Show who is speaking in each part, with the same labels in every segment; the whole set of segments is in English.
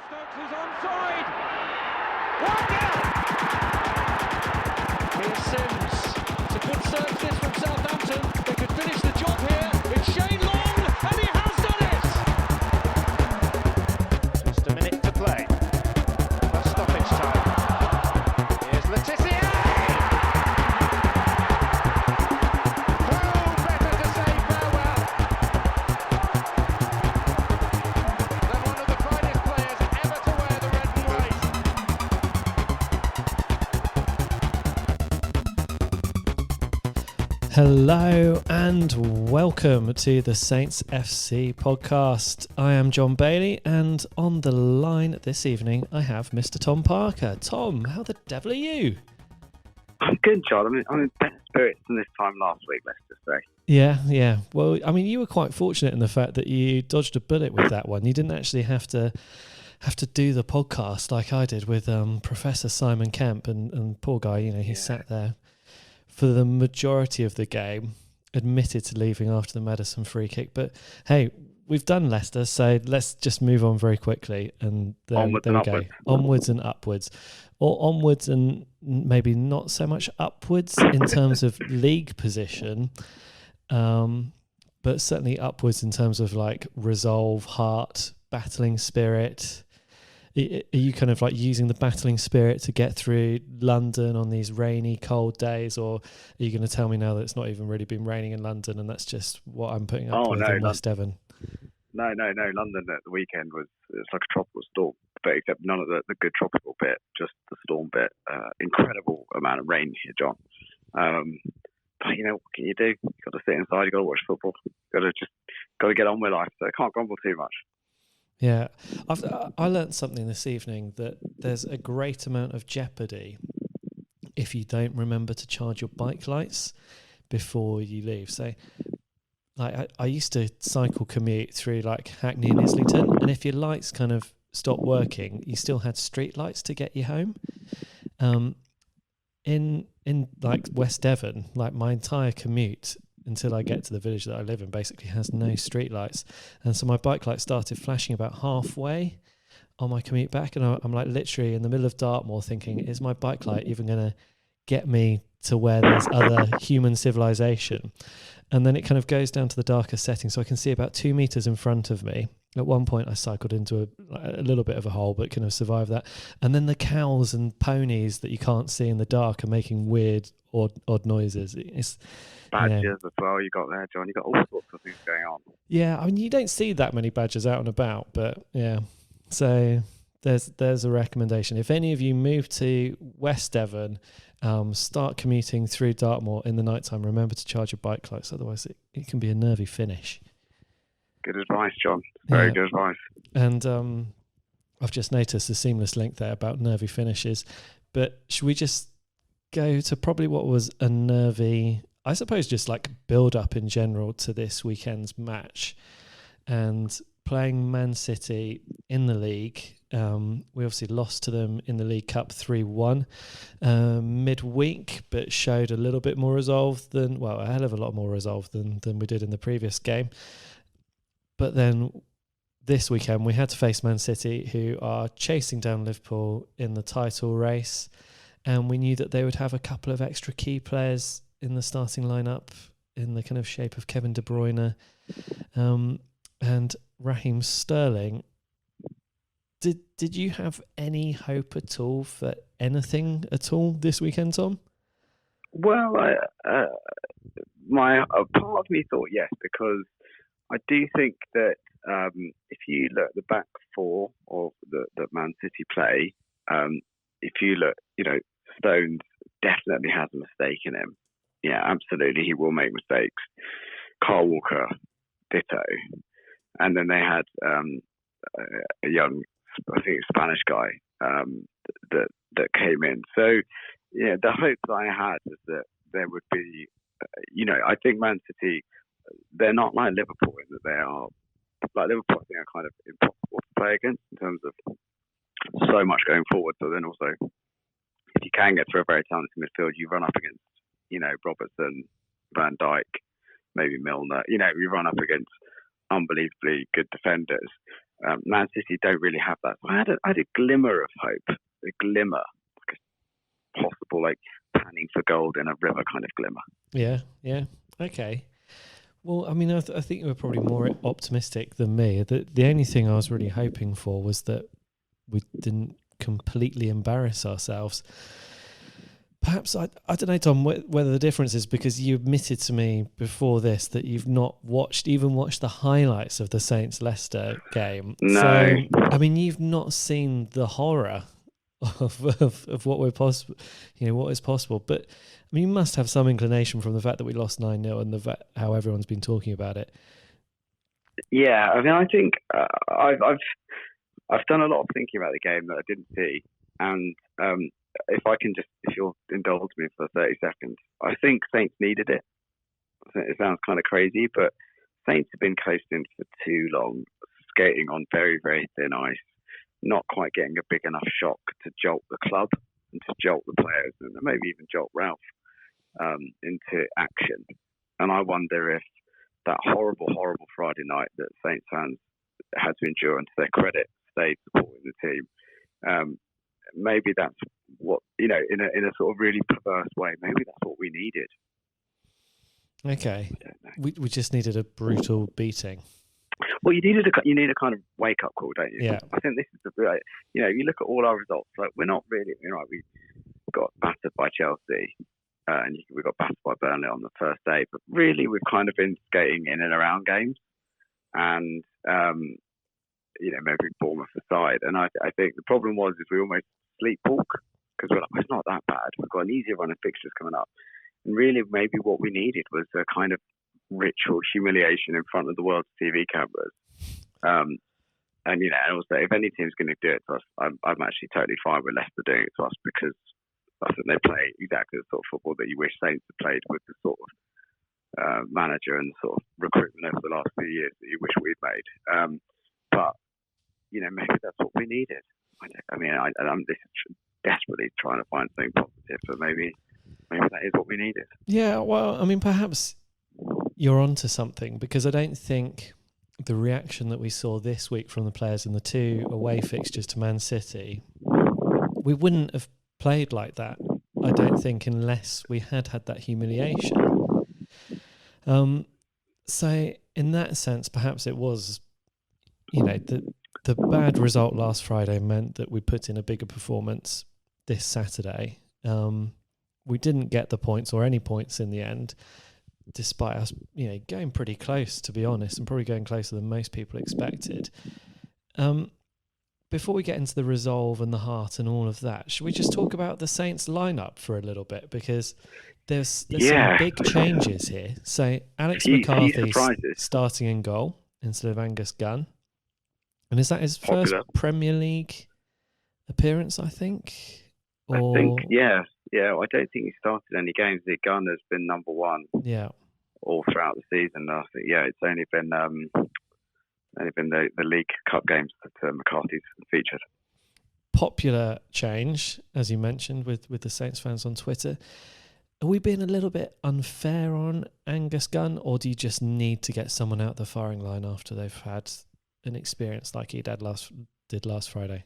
Speaker 1: Stokes is onside. 1-0. Here's Sims. It's a good serve this from Southampton. They could finish the job here. It's Shane Long, and he has done it. Just a minute to play. That's stoppage time. Here's Letizia.
Speaker 2: Hello and welcome to the Saints FC podcast. I am John Bailey, and on the line this evening I have Mr. Tom Parker. Tom, how the devil are you?
Speaker 3: I'm good, John. I'm in better spirits than this time last week, let's just say.
Speaker 2: Yeah. Well, I mean, you were quite fortunate in the fact that you dodged a bullet with that one. You didn't actually have to do the podcast like I did with Professor Simon Kemp, and poor guy, he sat there for the majority of the game, admitted to leaving after the Maddison free kick. But hey, we've done Leicester, so let's just move on very quickly. And there we go. Onwards and upwards. Or onwards and maybe not so much upwards in terms of league position, but certainly upwards in terms of like resolve, heart, battling spirit. Are you kind of like using the battling spirit to get through London on these rainy, cold days, or are you going to tell me now that it's not even really been raining in London and that's just what I'm putting up with in West Devon?
Speaker 3: No. London at the weekend it's like a tropical storm, but except none of the good tropical bit, just the storm bit. Incredible amount of rain here, John. But what can you do? You've got to sit inside. You've got to watch football. Got to get on with life. So I can't grumble too much.
Speaker 2: Yeah, I learned something this evening, that there's a great amount of jeopardy if you don't remember to charge your bike lights before you leave. So, like, I used to cycle commute through like Hackney and Islington, and if your lights kind of stopped working, you still had street lights to get you home. In like West Devon, like my entire commute until I get to the village that I live in basically has no street lights. And so my bike light started flashing about halfway on my commute back. And I'm like literally in the middle of Dartmoor thinking, is my bike light even going to get me to where there's other human civilization? And then it kind of goes down to the darker setting. So I can see about 2 meters in front of me. At one point I cycled into a little bit of a hole, but kind of survived that. And then the cows and ponies that you can't see in the dark are making weird, odd noises. It's
Speaker 3: badgers as well you got there, John. You got all sorts of things going on.
Speaker 2: Yeah, I mean, you don't see that many badgers out and about, but yeah. So there's a recommendation. If any of you move to West Devon, start commuting through Dartmoor in the nighttime, remember to charge your bike lights, otherwise it can be a nervy finish.
Speaker 3: Good advice, John. Very good advice.
Speaker 2: And I've just noticed a seamless link there about nervy finishes. But should we just go to probably what was a nervy, I suppose, just like build up in general to this weekend's match, and playing Man City in the league. We obviously lost to them in the League Cup 3-1 midweek, but showed a little bit more resolve than, well, a hell of a lot more resolve than we did in the previous game. But then this weekend we had to face Man City, who are chasing down Liverpool in the title race. And we knew that they would have a couple of extra key players in the starting lineup in the kind of shape of Kevin De Bruyne and Raheem Sterling. Did you have any hope at all for anything at all this weekend, Tom?
Speaker 3: Well, my part of me thought yes, because I do think that if you look at the back four or that Man City play, if you look, Stones definitely has a mistake in him. Yeah, absolutely, he will make mistakes. Kyle Walker, ditto. And then they had a young, I think, Spanish guy that came in. So, yeah, the hope that I had is that there would be, I think Man City, they're not like Liverpool in that they are, like Liverpool, I think, are kind of impossible to play against in terms of so much going forward. But then also, if you can get through a very talented midfield, you run up against, Robertson, Van Dijk, maybe Milner. You run up against unbelievably good defenders. Man City don't really have that. So I had a glimmer of hope, a glimmer, like a possible like panning for gold in a river kind of glimmer.
Speaker 2: Yeah. Okay. Well, I mean, I think you were probably more optimistic than me. The only thing I was really hoping for was that we didn't completely embarrass ourselves. Perhaps, I don't know, Tom, whether the difference is because you admitted to me before this that you've not watched the highlights of the Saints-Leicester game.
Speaker 3: No.
Speaker 2: So, I mean, you've not seen the horror of what we're possible, what is possible. But, I mean, you must have some inclination from the fact that we lost 9-0 and how everyone's been talking about it.
Speaker 3: Yeah, I mean, I think I've done a lot of thinking about the game that I didn't see. And if you'll indulge me for 30 seconds, I think Saints needed it. It sounds kind of crazy, but Saints have been coasting for too long, skating on very, very thin ice, not quite getting a big enough shock to jolt the club and to jolt the players and maybe even jolt Ralph into action. And I wonder if that horrible, horrible Friday night that Saints fans had to endure, and to their credit, stayed supporting the team. Maybe that's what, in a sort of really perverse way, maybe that's what we needed.
Speaker 2: Okay. We just needed a brutal beating.
Speaker 3: Well, you need a kind of wake up call, don't you?
Speaker 2: Yeah.
Speaker 3: I think this is you look at all our results, like we're not really, we got battered by Chelsea, and we got battered by Burnley on the first day, but really we've kind of been skating in and around games, and maybe Bournemouth aside. And I think the problem is we almost sleepwalk because we're like, it's not that bad. We've got an easier run of fixtures coming up. And really, maybe what we needed was a kind of ritual humiliation in front of the world's TV cameras. And also, if any team's going to do it to us, I'm actually totally fine with Leicester doing it to us, because I think they play exactly the sort of football that you wish Saints had played, with the sort of manager and the sort of recruitment over the last few years that you wish we'd made. But maybe that's what we needed. I'm desperately trying to find something positive, but maybe that is what we needed.
Speaker 2: Yeah, well, I mean, perhaps you're onto something, because I don't think the reaction that we saw this week from the players in the 2 away fixtures to Man City, we wouldn't have played like that, I don't think, unless we had that humiliation. So in that sense, perhaps it was, the bad result last Friday meant that we put in a bigger performance this Saturday. We didn't get the points or any points in the end, despite us, going pretty close, to be honest, and probably going closer than most people expected. Before we get into the resolve and the heart and all of that, should we just talk about the Saints lineup for a little bit? Because there's some big changes here. So Alex McCarthy starting in goal instead of Angus Gunn. And is that his first Premier League appearance, I think?
Speaker 3: I think, yeah. I don't think he started any games. Gunn has been number one.
Speaker 2: Yeah.
Speaker 3: All throughout the season. I think, it's only been the League Cup games that McCarthy's featured.
Speaker 2: Popular change, as you mentioned, with the Saints fans on Twitter. Are we being a little bit unfair on Angus Gunn, or do you just need to get someone out the firing line after they've had an experience like he did last Friday?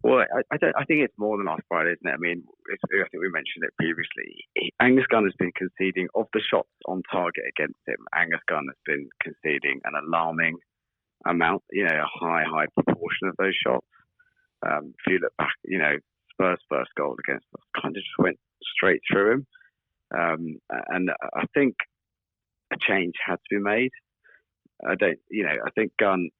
Speaker 3: Well, I think it's more than last Friday, isn't it? I mean, I think we mentioned it previously. Angus Gunn has been conceding, of the shots on target against him, Angus Gunn has been conceding an alarming amount, a high proportion of those shots. If you look back, Spurs' first goal against us kind of just went straight through him. And I think a change had to be made. I think Gunn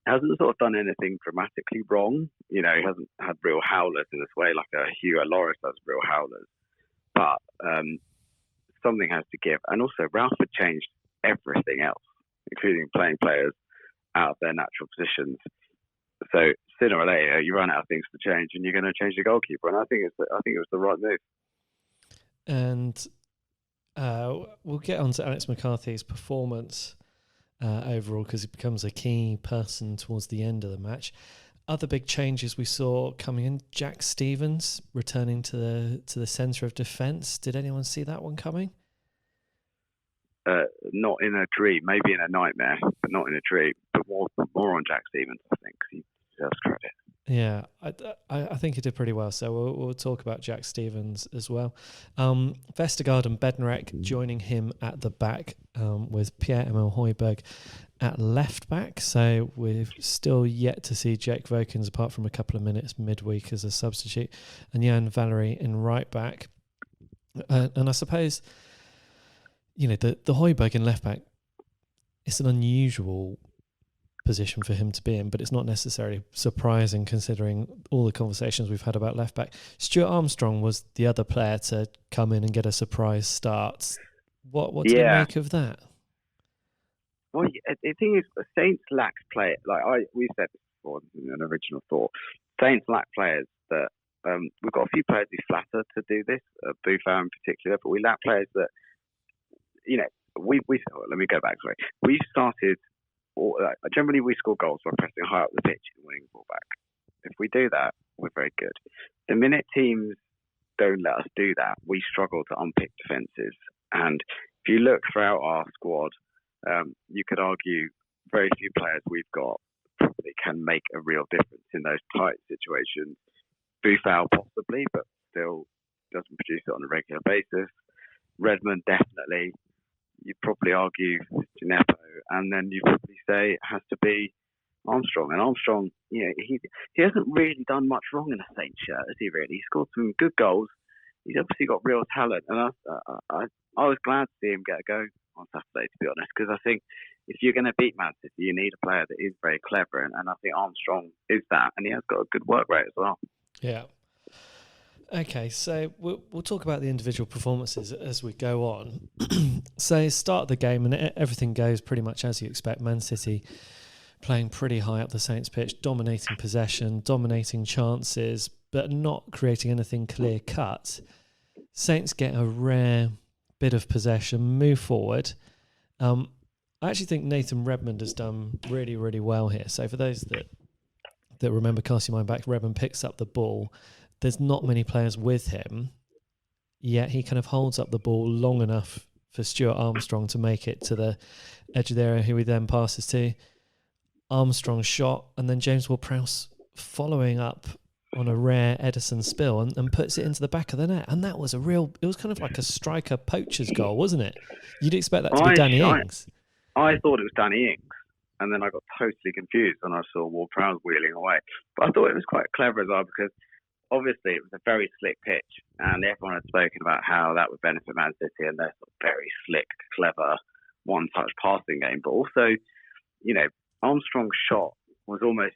Speaker 3: hasn't sort of done anything dramatically wrong. He hasn't had real howlers in this way, like a Hugo Lloris does real howlers. But something has to give. And also, Ralph had changed everything else, including playing players out of their natural positions. So sooner or later, you run out of things to change, and you're going to change the goalkeeper. And I think it was the right move.
Speaker 2: And we'll get on to Alex McCarthy's performance overall, because he becomes a key person towards the end of the match. Other big changes we saw coming in: Jack Stevens returning to the centre of defence. Did anyone see that one coming?
Speaker 3: not in a dream, maybe in a nightmare, but not in a dream. But more on Jack Stevens, I think, 'cause he deserves credit.
Speaker 2: Yeah, I think he did pretty well. So we'll talk about Jack Stevens as well. Vestergaard and Bednarek joining him at the back, with Pierre-Emile Højbjerg at left back. So we've still yet to see Jake Vokins, apart from a couple of minutes midweek as a substitute, and Jan Valery in right back. And I suppose, you know, the Højbjerg in left back, it's an unusual position for him to be in, but it's not necessarily surprising considering all the conversations we've had about left back. Stuart Armstrong was the other player to come in and get a surprise start. What do you make of that?
Speaker 3: Well, the thing is, Saints lack players. We said this before in an original thought. Saints lack players that we've got a few players who flatter to do this, Buffon in particular, but we lack players that, you know, let me go back. Sorry, we started. Generally, we score goals by pressing high up the pitch and winning the ball back. If we do that, we're very good. The minute teams don't let us do that, we struggle to unpick defences. And if you look throughout our squad, you could argue very few players we've got probably can make a real difference in those tight situations. Buffon possibly, but still doesn't produce it on a regular basis. Redmond definitely. You'd probably argue Gineppo, and then you'd probably say it has to be Armstrong. And Armstrong, you know, he hasn't really done much wrong in a Saints shirt, has he really? He scored some good goals. He's obviously got real talent, and I was glad to see him get a go on Saturday, to be honest, because I think if you're going to beat Man City, you need a player that is very clever, and I think Armstrong is that, and he has got a good work rate as well.
Speaker 2: Yeah. Okay, so we'll talk about the individual performances as we go on. So start the game and everything goes pretty much as you expect. Man City playing pretty high up the Saints pitch, dominating possession, dominating chances, but not creating anything clear cut. Saints get a rare bit of possession, move forward. I actually think Nathan Redmond has done really, really well here. So for those that remember casting your mind back, Redmond picks up the ball. There's not many players with him, yet he kind of holds up the ball long enough for Stuart Armstrong to make it to the edge of the area, who he then passes to. Armstrong shot, and then James Ward-Prowse following up on a rare Edison spill and puts it into the back of the net. And that was it was kind of like a striker poacher's goal, wasn't it? You'd expect that to be Danny Ings.
Speaker 3: I thought it was Danny Ings, and then I got totally confused when I saw Ward-Prowse wheeling away. But I thought it was quite clever as well, because obviously it was a very slick pitch, and everyone had spoken about how that would benefit Man City and their sort of very slick, clever, one-touch passing game. But also, you know, Armstrong's shot was almost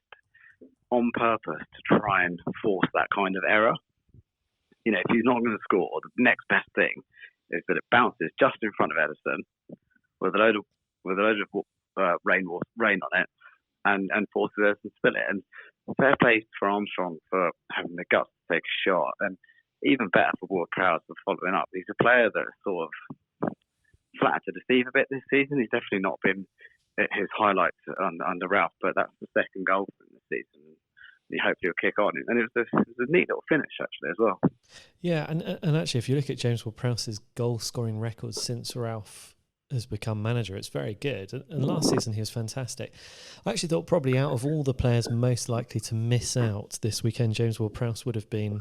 Speaker 3: on purpose to try and force that kind of error. You know, if he's not going to score, the next best thing is that it bounces just in front of Edison with a load of rain on it, and forces Edison to spill it. And fair play for Armstrong for having the guts to take a shot, and even better for Ward-Prowse for following up. He's a player that sort of flattered to deceive a bit this season. He's definitely not been his highlights under Ralph, but that's the second goal for him this season. He hopefully will kick on, and it was a neat little finish actually as well. Yeah,
Speaker 2: and actually, if you look at James Ward-Prowse's goal-scoring records since Ralph has become manager, it's very good. And last season he was fantastic. I actually thought probably out of all the players most likely to miss out this weekend, James Ward-Prowse would have been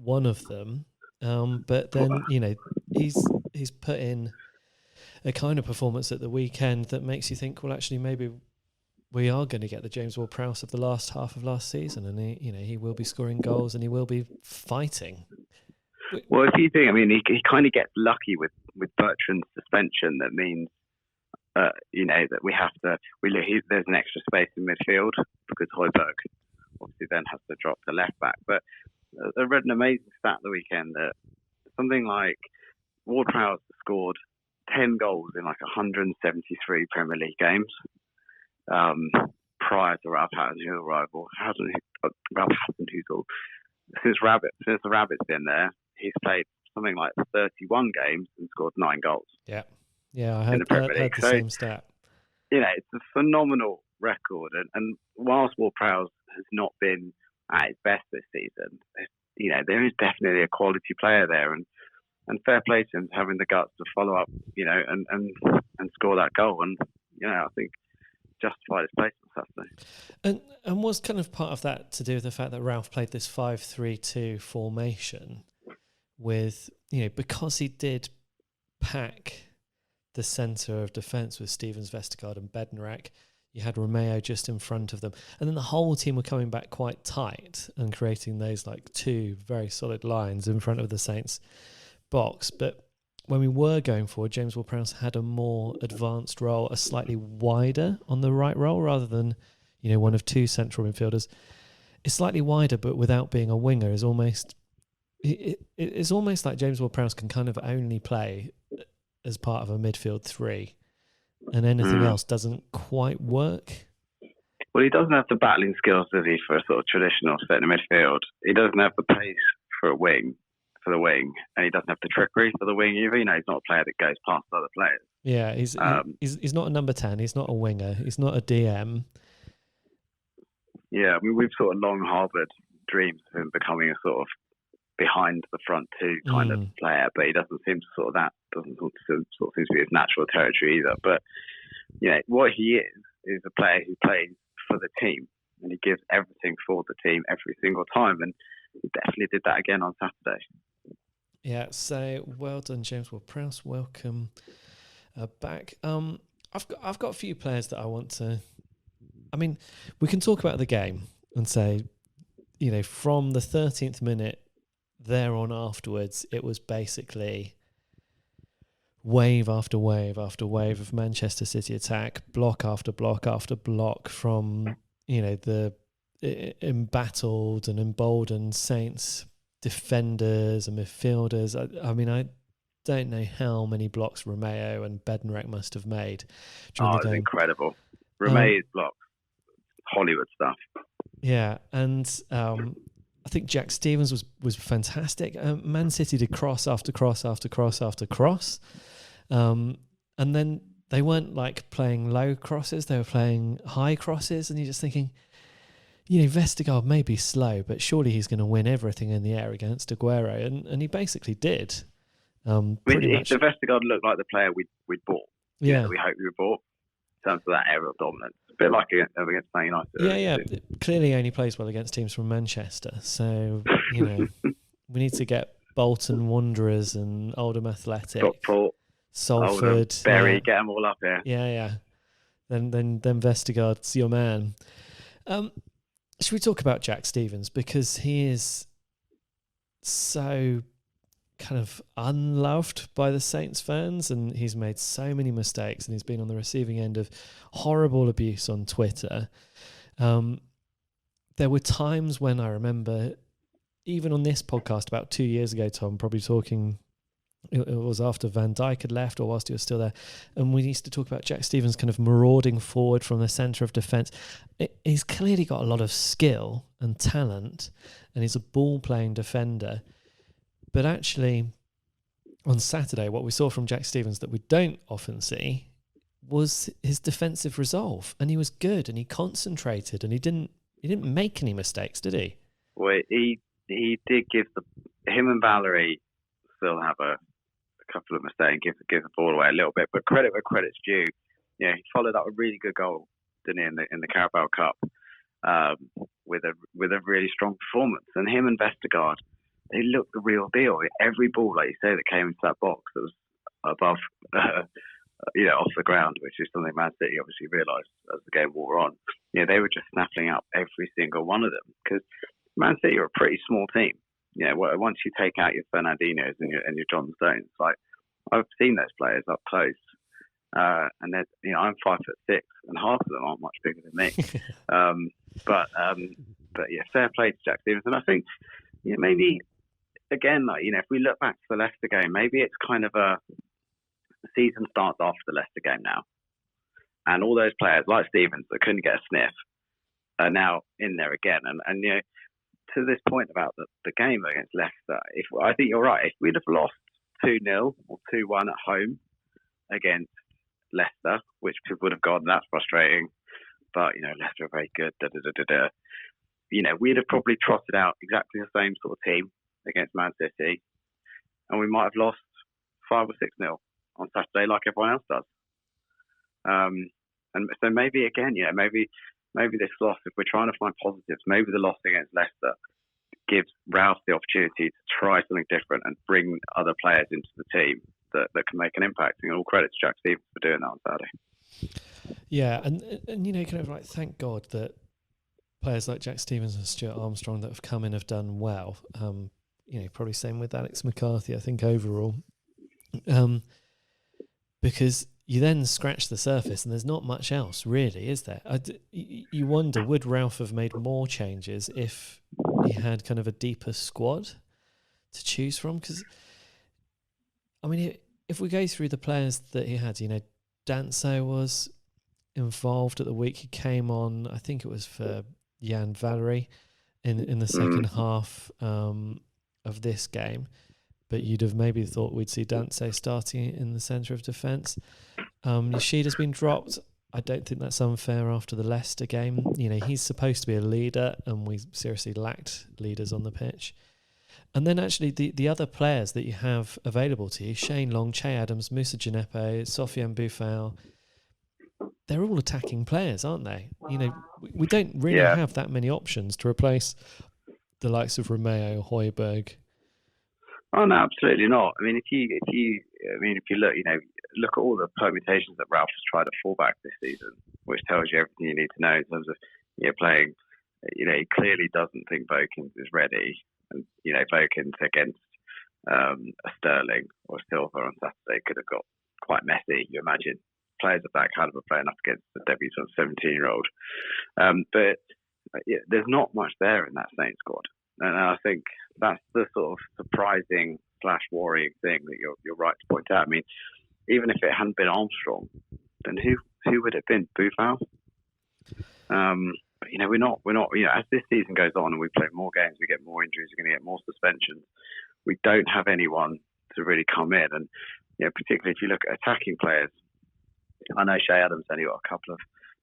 Speaker 2: one of them. But then, you know, he's put in a kind of performance at the weekend that makes you think, well, actually, maybe we are going to get the James Ward-Prowse of the last half of last season, and he will be scoring goals and he will be fighting.
Speaker 3: Well, if you think, I mean, he kind of gets lucky with Bertrand's suspension. That means, you know, that there's an extra space in midfield because Højbjerg obviously then has to drop to left back. But I read an amazing stat the weekend that something like Ward-Prowse scored 10 goals in like 173 Premier League games prior to Ralph Hasenhutl's arrival. Ralph Hasenhüttl, since the Rabbit's been there, he's played something like 31 games and scored 9 goals.
Speaker 2: Yeah, I heard the same stat.
Speaker 3: You know, it's a phenomenal record, and whilst Ward-Prowse has not been at his best this season, you know, there is definitely a quality player there, and And fair play to him having the guts to follow up, and score that goal. And I think justified his place on Saturday.
Speaker 2: And was kind of part of that to do with the fact that Ralph played this 5-3-2 formation with, because he did pack the centre of defence with Stevens, Vestergaard and Bednarek. You had Romeo just in front of them. And then the whole team were coming back quite tight and creating those two very solid lines in front of the Saints box. But when we were going forward, James Ward-Prowse had a more advanced role, a slightly wider on the right role rather than, one of two central midfielders. It's slightly wider, but without being a winger is almost... It's almost like James Ward-Prowse can kind of only play as part of a midfield three, and anything else doesn't quite work.
Speaker 3: Well, he doesn't have the battling skills, does he, for a sort of traditional centre midfield. He doesn't have the pace for the wing, and he doesn't have the trickery for the wing either. He's not a player that goes past other players.
Speaker 2: Yeah, he's not a number 10. He's not a winger. He's not a DM.
Speaker 3: Yeah, I mean, we've sort of long harboured dreams of him becoming a sort of behind the front two kind of player, but he doesn't seem to seems to be his natural territory either. But what he is a player who plays for the team, and he gives everything for the team every single time, and he definitely did that again on Saturday.
Speaker 2: Yeah, so well done, James Ward-Prowse. Welcome back. I've got a few players that I want to. I mean, we can talk about the game and say, from the 13th minute there on afterwards, it was basically wave after wave after wave of Manchester City attack, block after block after block from, the embattled and emboldened Saints defenders and midfielders. I mean, I don't know how many blocks Romeo and Bednarek must have made during the game.
Speaker 3: It was incredible. Romeo's blocks, Hollywood stuff.
Speaker 2: Yeah, and I think Jack Stevens was fantastic. Man City did cross after cross after cross after cross. And then they weren't playing low crosses, they were playing high crosses, and you're just thinking, Vestergaard may be slow, but surely he's going to win everything in the air against Aguero, and he basically did. Pretty much.
Speaker 3: The Vestergaard looked like the player we'd bought.
Speaker 2: Yeah,
Speaker 3: we hoped we would bought in terms of that era of dominance. A bit like against Man United.
Speaker 2: Yeah. Clearly only plays well against teams from Manchester. So, we need to get Bolton Wanderers and Oldham Athletic,
Speaker 3: Stockport,
Speaker 2: Salford,
Speaker 3: Oldham, Bury, get them all up here.
Speaker 2: Yeah. Then Vestergaard's your man. Should we talk about Jack Stevens, because he is so kind of unloved by the Saints fans, and he's made so many mistakes, and he's been on the receiving end of horrible abuse on Twitter. There were times when I remember, even on this podcast about 2 years ago, Tom, probably talking, it was after Van Dijk had left or whilst he was still there, and we used to talk about Jack Stevens kind of marauding forward from the centre of defence. He's clearly got a lot of skill and talent, and he's a ball-playing defender. But actually, on Saturday, what we saw from Jack Stevens that we don't often see was his defensive resolve, and he was good, and he concentrated, and he didn't make any mistakes, did he?
Speaker 3: Well, he did give him and Valerie still have a couple of mistakes, give the ball away a little bit, but credit where credit's due. He followed up a really good goal, didn't he, in the Carabao Cup, with a really strong performance. And him and Vestergaard, they looked the real deal. Every ball, like you say, that came into that box that was above, off the ground, which is something Man City obviously realised as the game wore on. They were just snapping up every single one of them, because Man City are a pretty small team. Once you take out your Fernandinhos and your John Stones, I've seen those players up close, and I'm 5'6", and half of them aren't much bigger than me. But yeah, fair play to Jack Stevens, and I think maybe again, if we look back to the Leicester game, maybe it's kind of the season starts after the Leicester game now, and all those players like Stevens that couldn't get a sniff are now in there again, and to this point about the game against Leicester, I think you're right. If we'd have lost 2-0 or 2-1 at home against Leicester, which people would have gone, that's frustrating, but Leicester are very good. We'd have probably trotted out exactly the same sort of team against Man City, and we might have lost 5 or 6-0 on Saturday, like everyone else does. And so maybe again, maybe this loss, if we're trying to find positives, maybe the loss against Leicester gives Ralph the opportunity to try something different and bring other players into the team that can make an impact. And all credit to Jack Stevens for doing that on Saturday.
Speaker 2: Yeah, and kind of like, thank God that players like Jack Stevens and Stuart Armstrong that have come in have done well. Probably same with Alex McCarthy, I think, overall. Because you then scratch the surface and there's not much else, really, is there? You wonder, would Ralph have made more changes if he had kind of a deeper squad to choose from? Because, I mean, if we go through the players that he had, Danso was involved at the week. He came on, I think it was for Jan Valery in the second half of this game. But you'd have maybe thought we'd see Danso starting in the centre of defence. Yoshida's been dropped. I don't think that's unfair after the Leicester game. He's supposed to be a leader, and we seriously lacked leaders on the pitch. And then actually the other players that you have available to you, Shane Long, Che Adams, Moussa Djenepo, Sofiane Boufal, they're all attacking players, aren't they? We don't really have that many options to replace the likes of Romeo, Højbjerg.
Speaker 3: Oh no, absolutely not. I mean, if you look at all the permutations that Ralph has tried at fullback this season, which tells you everything you need to know in terms of playing. He clearly doesn't think Vokins is ready, and Vokins against a Sterling or Silva on Saturday could have got quite messy. You imagine players of that caliber playing up against the debutant 17-year-old, but there's not much there in that Saints squad. And I think that's the sort of surprising / worrying thing that you're right to point out. I mean, even if it hadn't been Armstrong, then who would it have been? Boufal? But we're not. As this season goes on and we play more games, we get more injuries, we're going to get more suspensions. We don't have anyone to really come in, and particularly if you look at attacking players. I know Shea Adams only got a couple of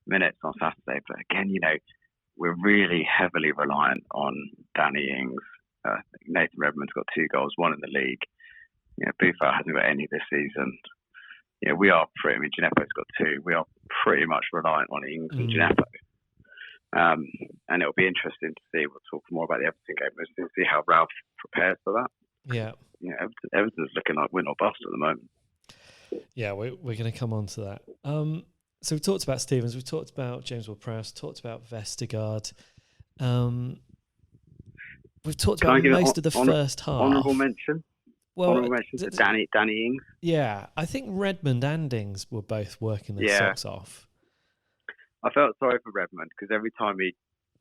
Speaker 3: minutes on Saturday, but again, we're really heavily reliant on Danny Ings. Nathan Redmond's got 2 goals, 1 in the league. Boufal hasn't got any this season. We are Djenepo's got 2. We are pretty much reliant on Ings and Djenepo. And it'll be interesting to see. We'll talk more about the Everton game, but to see how Ralph prepares for that.
Speaker 2: Yeah.
Speaker 3: Everton's looking like win or bust at the moment.
Speaker 2: Yeah, we're going to come on to that. So we've talked about Stevens, we've talked about James Ward-Prowse, talked about Vestergaard. We've talked about most of the first half.
Speaker 3: Honourable mention?
Speaker 2: Well,
Speaker 3: honourable mention to Danny Ings?
Speaker 2: Yeah, I think Redmond and Ings were both working their socks off.
Speaker 3: I felt sorry for Redmond because every time he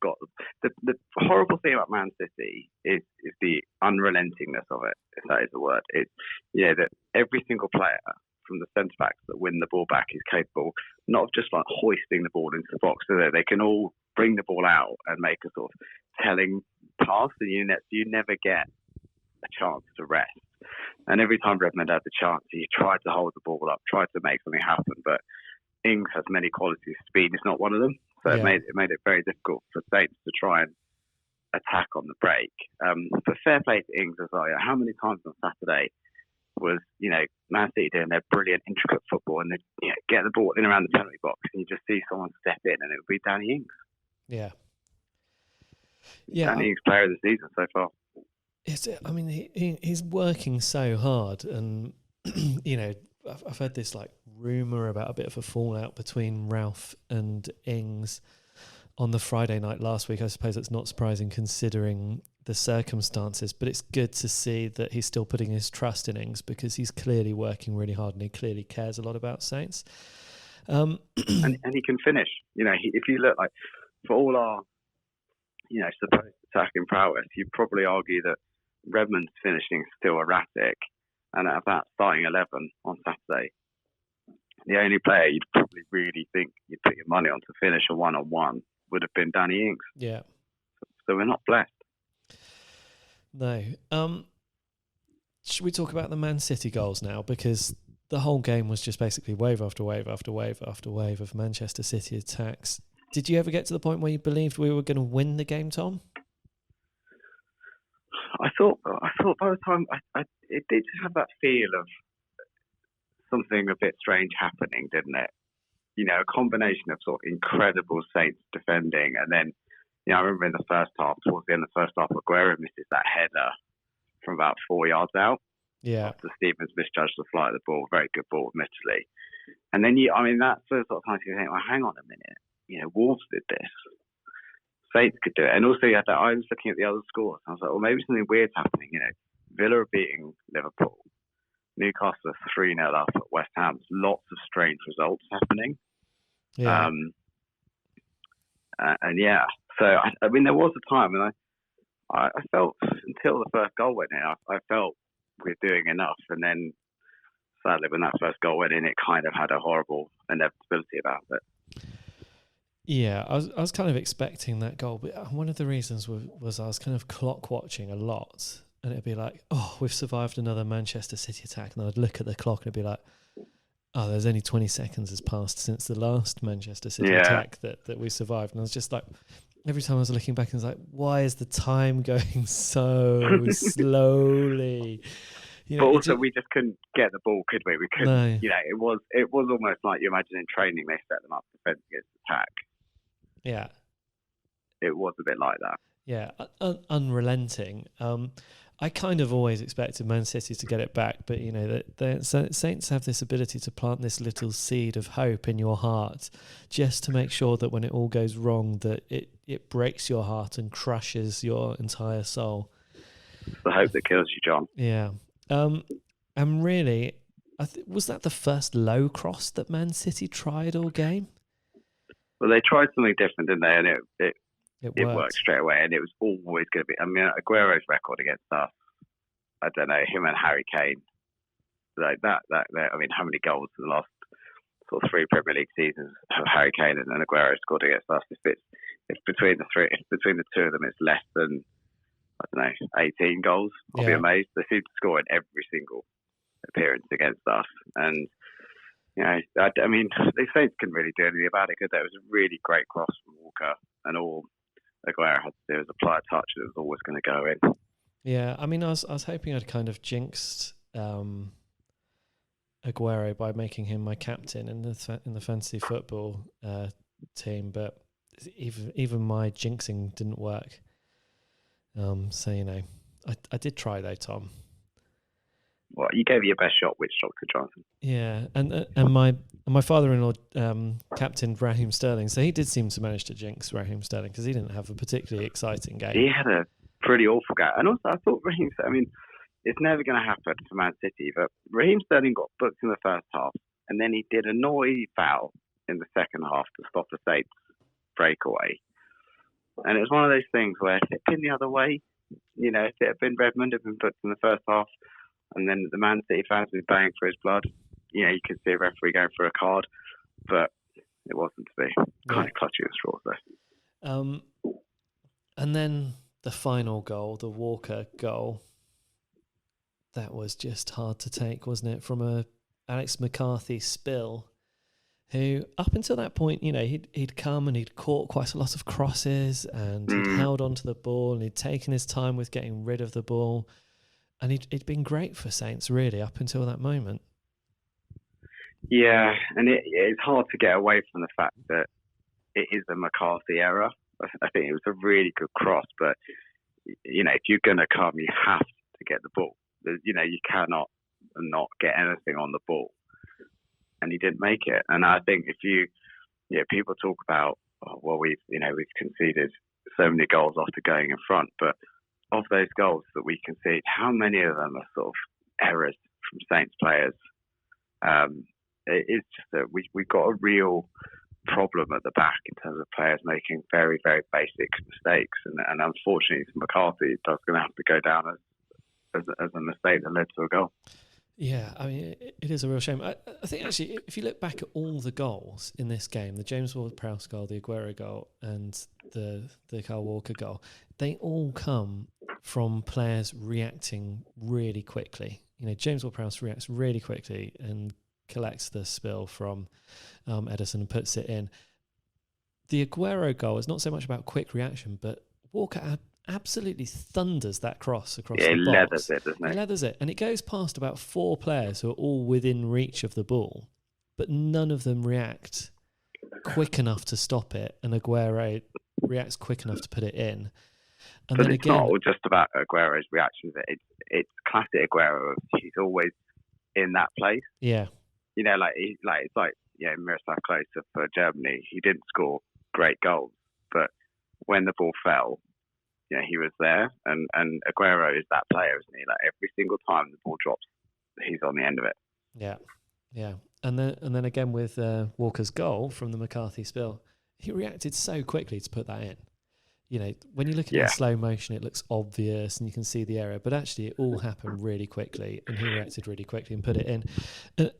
Speaker 3: got... The horrible thing about Man City is the unrelentingness of it, if that is the word. It's, that every single player from the centre-backs that win the ball back is capable not of just like hoisting the ball into the box, so that they can all bring the ball out and make a sort of telling pass, and you never get a chance to rest. And every time Redmond had the chance, he tried to hold the ball up, tried to make something happen, but Ings has many qualities. Speed is not one of them, so it made it very difficult for Saints to try and attack on the break. But fair play to Ings as well. How many times on Saturday was Man City doing their brilliant intricate football and they get the ball in around the penalty box and you just see someone step in and it would be Danny Ings. Yeah. Danny Ings, player of the season so far.
Speaker 2: He's working so hard, and I've heard this rumour about a bit of a fallout between Ralph and Ings on the Friday night last week. I suppose it's not surprising considering the circumstances, but it's good to see that he's still putting his trust in Ings because he's clearly working really hard and he clearly cares a lot about Saints.
Speaker 3: And he can finish. If you look for all our supposed attacking prowess, you'd probably argue that Redmond's finishing is still erratic, and out of that starting 11 on Saturday, the only player you'd probably really think you'd put your money on to finish a one-on-one would have been Danny Ings.
Speaker 2: Yeah.
Speaker 3: So we're not blessed.
Speaker 2: No. Should we talk about the Man City goals now? Because the whole game was just basically wave after wave after wave after wave of Manchester City attacks. Did you ever get to the point where you believed we were going to win the game, Tom?
Speaker 3: I thought by the time it did have that feel of something a bit strange happening, didn't it? You know, a combination of sort of incredible Saints defending, and then, you know, I remember in the first half, towards the end of the first half, Aguero misses that header from about 4 yards out.
Speaker 2: Yeah.
Speaker 3: After Stevens misjudged the flight of the ball, very good ball, admittedly. And then that's the sort of time you think, well, hang on a minute, you know, Wolves did this. Saints could do it. And also, I was looking at the other scores. I was like, well, maybe something weird's happening. You know, Villa are beating Liverpool. Newcastle are 3-0 up at West Ham. Lots of strange results happening.
Speaker 2: Yeah.
Speaker 3: So I mean, there was a time, and I felt until the first goal went in, I felt we're doing enough. And then, sadly, when that first goal went in, it kind of had a horrible inevitability about it.
Speaker 2: Yeah, I was kind of expecting that goal, but one of the reasons was I was kind of clock watching a lot, and it'd be like, oh, we've survived another Manchester City attack, and I'd look at the clock and it'd be like, oh, there's only 20 seconds has passed since the last Manchester City attack that we survived, and I was just like, every time I was looking back, I was like, why is the time going so slowly? You know,
Speaker 3: but also, we just couldn't get the ball, could we? We couldn't. No. You know, it was almost like you imagine in training they set them up defense against attack.
Speaker 2: Yeah,
Speaker 3: it was a bit like that.
Speaker 2: Yeah, unrelenting. I kind of always expected Man City to get it back, but you know, the Saints have this ability to plant this little seed of hope in your heart, just to make sure that when it all goes wrong, that it breaks your heart and crushes your entire soul.
Speaker 3: It's the hope that kills you, John.
Speaker 2: Yeah. And really, was that the first low cross that Man City tried all game?
Speaker 3: Well, they tried something different, didn't they? And it worked straight away. And it was always going to be. I mean, Aguero's record against us, I don't know, him and Harry Kane, like that. I mean, how many goals in the last sort of 3 Premier League seasons have Harry Kane and Aguero scored against us? If between the two of them, it's less than, I don't know, 18 goals, I'll be amazed. They seem to score in every single appearance against us. And, you know, I mean, the Saints couldn't really do anything about it, because there was a really great cross from Walker, and all Aguero had to do was apply a touch, and it was always going to go in.
Speaker 2: Yeah, I mean, I was hoping I'd kind of jinxed Aguero by making him my captain in the fantasy football team, but even my jinxing didn't work. So, you know, I did try though, Tom.
Speaker 3: Well, you gave it your best shot, which Dr. Johnson.
Speaker 2: Yeah, and my father-in-law captained Raheem Sterling, so he did seem to manage to jinx Raheem Sterling, because he didn't have a particularly exciting game.
Speaker 3: He had a pretty awful game, and also I thought Raheem. I mean, it's never going to happen for Man City, but Raheem Sterling got booked in the first half, and then he did a naughty foul in the second half to stop the Saints breakaway. And it was one of those things where if it had been the other way, you know, if it had been Redmond had been booked in the first half, and then the Man City fans would be banging for his blood, you know, you could see a referee going for a card, but it wasn't to be. Kind of clutching at straws though.
Speaker 2: And then the final goal, the Walker goal, that was just hard to take, wasn't it? From a Alex McCarthy spill, who up until that point, you know, he'd come and he'd caught quite a lot of crosses, and he'd held onto the ball, and he'd taken his time with getting rid of the ball, and he'd been great for Saints really up until that moment.
Speaker 3: Yeah, and it's hard to get away from the fact that it is a McCarthy error. I think it was a really good cross, but you know, if you're going to come, you have to get the ball. You know, you cannot not get anything on the ball, and he didn't make it. And I think people talk about, we've conceded so many goals after going in front, but of those goals that we concede, how many of them are sort of errors from Saints players? It's just that we've got a real problem at the back in terms of players making very, very basic mistakes, and unfortunately for McCarthy, it's going to have to go down as a mistake that led to a goal. Yeah,
Speaker 2: I mean, it is a real shame. I think actually, if you look back at all the goals in this game, the James Ward-Prowse goal, the Aguero goal, and the Kyle Walker goal, they all come from players reacting really quickly. You know, James Ward-Prowse reacts really quickly and collects the spill from Ederson and puts it in. The Aguero goal is not so much about quick reaction, but Walker absolutely thunders that cross across
Speaker 3: Yeah,
Speaker 2: the
Speaker 3: it
Speaker 2: box.
Speaker 3: leathers it, doesn't it?
Speaker 2: He leathers it, and it goes past about 4 players who are all within reach of the ball, but none of them react quick enough to stop it, and Aguero reacts quick enough to put it in. And
Speaker 3: but
Speaker 2: then
Speaker 3: it's
Speaker 2: again,
Speaker 3: not all just about Aguero's reactions. It's classic Aguero. He's always in that place.
Speaker 2: yeah,
Speaker 3: You know, Miroslav Klose for Germany. He didn't score great goals, but when the ball fell, he was there. And Aguero is that player, isn't he? Like every single time the ball drops, he's on the end of it.
Speaker 2: yeah. And then again with Walker's goal from the McCarthy spill, he reacted so quickly to put that in. When you look at it in slow motion, it looks obvious and you can see the error, but actually it all happened really quickly, and he reacted really quickly and put it in.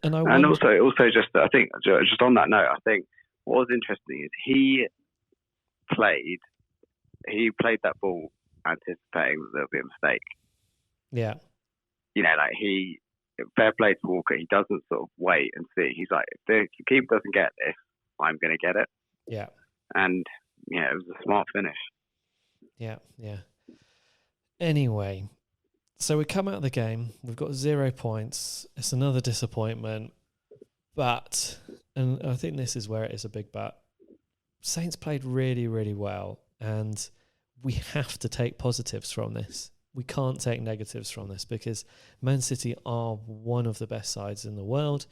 Speaker 2: And
Speaker 3: also just I think just on that note, I think what was interesting is he played that ball anticipating that there'll be a mistake.
Speaker 2: Yeah.
Speaker 3: Fair play to Walker. He doesn't sort of wait and see. He's like, if the keeper doesn't get this, I'm going to get it.
Speaker 2: Yeah.
Speaker 3: And it was a smart finish.
Speaker 2: Yeah. Anyway, so we come out of the game. We've got 0 points. It's another disappointment. But, and I think this is where it is a big but, Saints played really, really well. And we have to take positives from this. We can't take negatives from this, because Man City are one of the best sides in the world,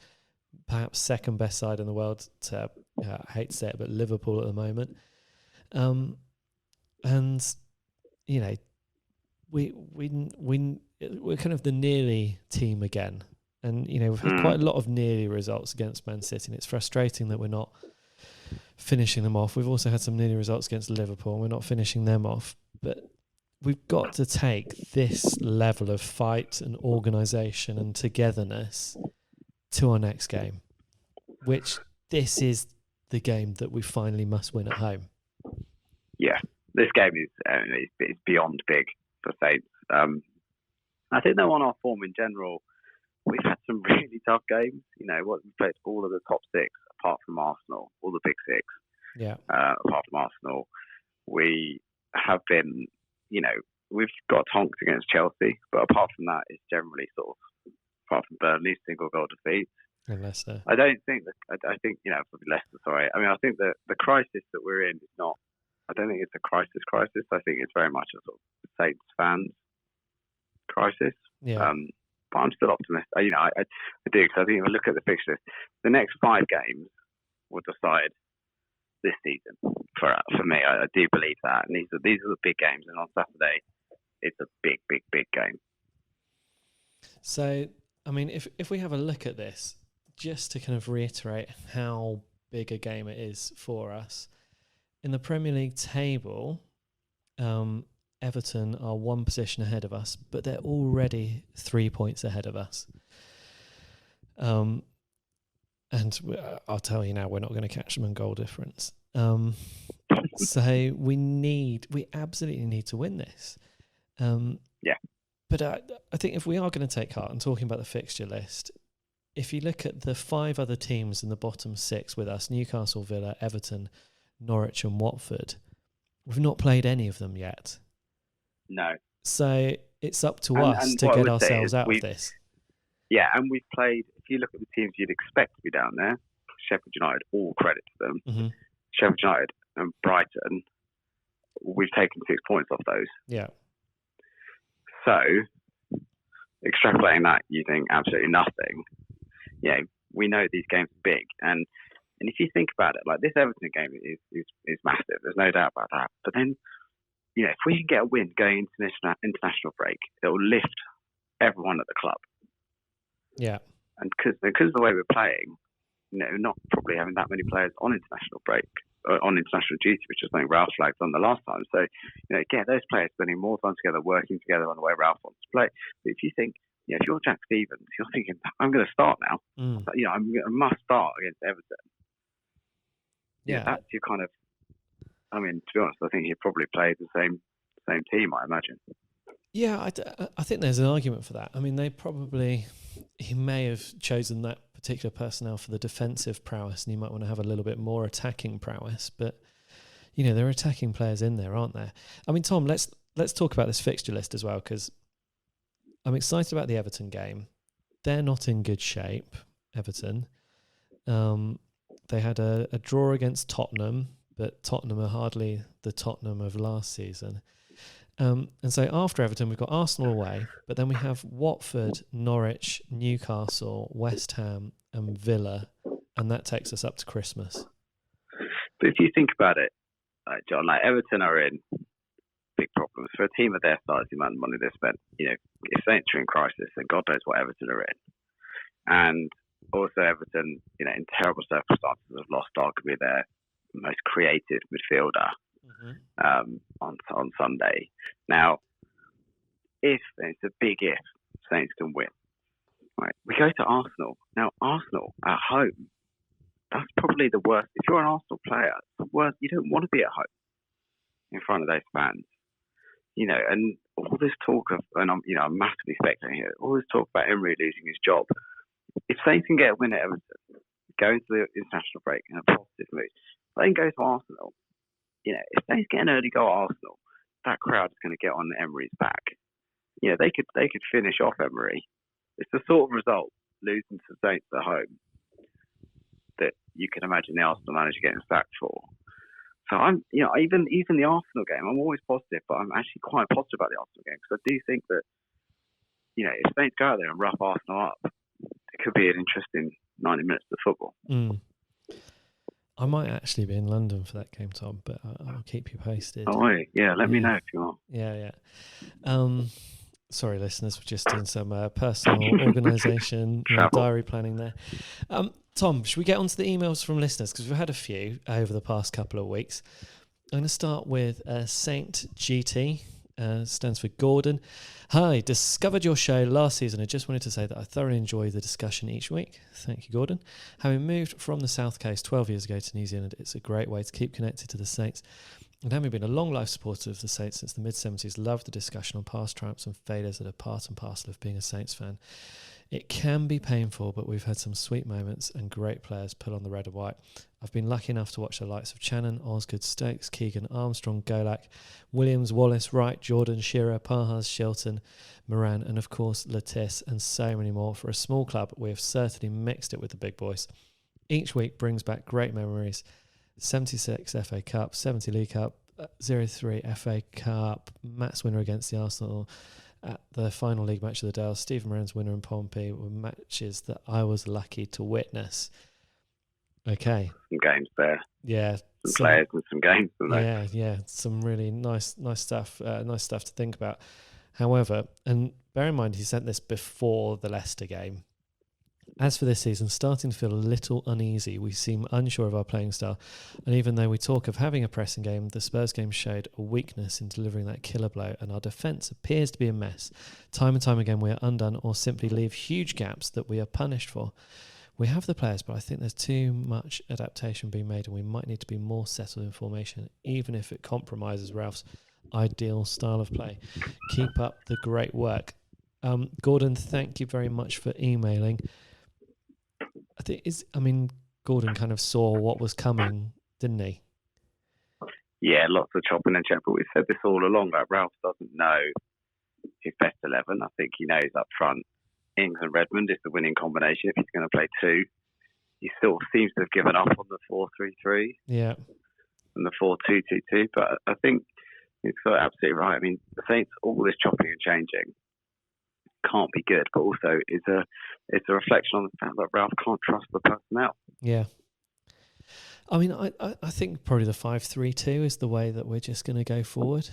Speaker 2: perhaps second best side in the world to, I hate to say it, but Liverpool at the moment. And we're kind of the nearly team again, and we've had quite a lot of nearly results against Man City, and it's frustrating that we're not finishing them off. We've also had some nearly results against Liverpool, and we're not finishing them off. But we've got to take this level of fight and organisation and togetherness to our next game, which this is the game that we finally must win at home.
Speaker 3: Yeah, this game is beyond big for Saints. I think they're on our form in general. We've had some really tough games. We've played all of the top 6 apart from Arsenal, all the big 6.
Speaker 2: Yeah.
Speaker 3: Apart from Arsenal, we have been, we've got tonked against Chelsea, but apart from that, it's generally apart from Burnley, single goal defeat.
Speaker 2: And Leicester.
Speaker 3: I think probably Leicester. Sorry. I mean, I think that the crisis that we're in is not. I don't think it's a crisis. I think it's very much a sort of Saints fans crisis.
Speaker 2: Yeah.
Speaker 3: But I'm still optimistic. I do, because I think if I look at the fixtures, the next 5 games will decide this season for me. I do believe that, and these are the big games. And on Saturday, it's a big game.
Speaker 2: So, I mean, if we have a look at this, just to kind of reiterate how big a game it is for us, in the Premier League table, Everton are 1 position ahead of us, but they're already 3 points ahead of us. And I'll tell you now, we're not going to catch them in goal difference. So we absolutely need to win this.
Speaker 3: Yeah.
Speaker 2: But I think if we are going to take heart, and talking about the fixture list, if you look at the 5 other teams in the bottom 6 with us, Newcastle, Villa, Everton, Norwich and Watford, we've not played any of them yet.
Speaker 3: No.
Speaker 2: So it's up to us to get ourselves out of this.
Speaker 3: Yeah, and we've played, if you look at the teams you'd expect to be down there, Sheffield United, all credit to them.
Speaker 2: Mm-hmm.
Speaker 3: Sheffield United and Brighton, we've taken 6 points off those.
Speaker 2: Yeah.
Speaker 3: So, extrapolating that using absolutely nothing, we know these games are big. And if you think about it, like this Everton game is massive. There's no doubt about that. But then, if we can get a win going into international break, it'll lift everyone at the club.
Speaker 2: Yeah.
Speaker 3: And because of the way we're playing, not probably having that many players on international break, on international duty, which is something Ralph flagged on the last time. So, get those players spending more time together, working together on the way Ralph wants to play. But if you think, if you're Jack Stevens, you're thinking, I'm going to start now. I must start against Everton.
Speaker 2: Yeah.
Speaker 3: That's your kind of. I mean, to be honest, I think he probably played the same team, I imagine.
Speaker 2: Yeah, I think there's an argument for that. I mean, he may have chosen that particular personnel for the defensive prowess, and he might want to have a little bit more attacking prowess. But there are attacking players in there, aren't there? I mean, Tom, let's let's talk about this fixture list as well, because I'm excited about the Everton game. They're not in good shape, Everton. They had a draw against Tottenham, but Tottenham are hardly the Tottenham of last season. And so after Everton, we've got Arsenal away, but then we have Watford, Norwich, Newcastle, West Ham and Villa, and that takes us up to Christmas.
Speaker 3: But if you think about it, John, like Everton are in big problems. For a team of their size, the amount of money they spent, if Saints are in crisis, then God knows what Everton are in. And also Everton, in terrible circumstances, have lost arguably their most creative midfielder on Sunday. Now, if, and it's a big if, Saints can win, right? We go to Arsenal. Now, Arsenal at home, that's probably the worst. If you're an Arsenal player, the worst. You don't want to be at home in front of those fans. And all this talk of, and I'm massively speculating here, all this talk about Emery losing his job. If Saints can get a win at Everton, go into the international break in a positive mood, then go to Arsenal. If Saints get an early goal at Arsenal, that crowd is going to get on Emery's back. They could finish off Emery. It's the sort of result, losing to Saints at home, that you can imagine the Arsenal manager getting sacked for. So I'm, even the Arsenal game, I'm always positive, but I'm actually quite positive about the Arsenal game, because I do think that, if Saints go out there and rough Arsenal up, it could be an interesting 90 minutes of football.
Speaker 2: I might actually be in London for that game, Tom, but I'll keep you posted.
Speaker 3: Oh, yeah, let me know if you are.
Speaker 2: Yeah. Sorry, listeners, we're just doing some personal organisation, diary planning there. Tom, should we get onto the emails from listeners? Because we've had a few over the past couple of weeks. I'm going to start with Saint GT, stands for Gordon. Hi, discovered your show last season. I just wanted to say that I thoroughly enjoy the discussion each week. Thank you, Gordon. Having moved from the South Coast 12 years ago to New Zealand, it's a great way to keep connected to the Saints. And having been a long life supporter of the Saints since the mid-70s, love the discussion on past triumphs and failures that are part and parcel of being a Saints fan. It can be painful, but we've had some sweet moments and great players put on the red and white. I've been lucky enough to watch the likes of Channon, Osgood, Stokes, Keegan, Armstrong, Golak, Williams, Wallace, Wright, Jordan, Shearer, Pahas, Shelton, Moran, and of course Lettice, and so many more. For a small club, we have certainly mixed it with the big boys. Each week brings back great memories. 76 FA Cup, 70 League Cup, 03 FA Cup, Matt's winner against the Arsenal at the final league match of the Dale, Stephen Moran's winner in Pompey, were matches that I was lucky to witness. Okay.
Speaker 3: Some games there.
Speaker 2: Yeah.
Speaker 3: Some players and some games.
Speaker 2: Yeah. Some really nice stuff. Nice stuff to think about. However, and bear in mind, he sent this before the Leicester game. As for this season, starting to feel a little uneasy. We seem unsure of our playing style. And even though we talk of having a pressing game, the Spurs game showed a weakness in delivering that killer blow, and our defence appears to be a mess. Time and time again, we are undone or simply leave huge gaps that we are punished for. We have the players, but I think there's too much adaptation being made, and we might need to be more settled in formation, even if it compromises Ralph's ideal style of play. Keep up the great work. Gordon, thank you very much for emailing. Gordon kind of saw what was coming, didn't he?
Speaker 3: Yeah, lots of chopping and changing. But we've said this all along. Like, Ralph doesn't know his best 11. I think he knows up front Ings and Redmond is the winning combination if he's going to play two. He still seems to have given up on the 4-3-3.
Speaker 2: Yeah.
Speaker 3: And the 4-2-2-2. But I think he's absolutely right. I mean, the Saints, all this chopping and changing can't be good, but also it's a reflection on the fact that Ralph can't trust the personnel.
Speaker 2: Yeah. I mean, I think probably the 5-3-2 is the way that we're just going to go forward.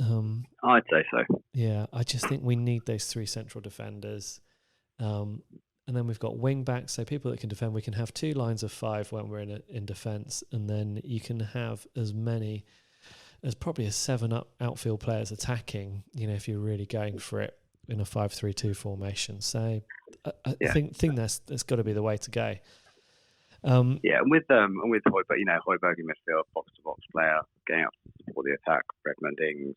Speaker 3: I'd say so.
Speaker 2: Yeah, I just think we need those three central defenders. And then we've got wing backs, so people that can defend. We can have two lines of five when we're in defence, and then you can have as many as probably as 7 outfield players attacking, if you're really going for it in a 5-3-2 formation. So I think that's got to be the way to go. And with Højbjerg, Højbjerg in midfield, box to box player, getting up to support the attack, Redmond, Ings,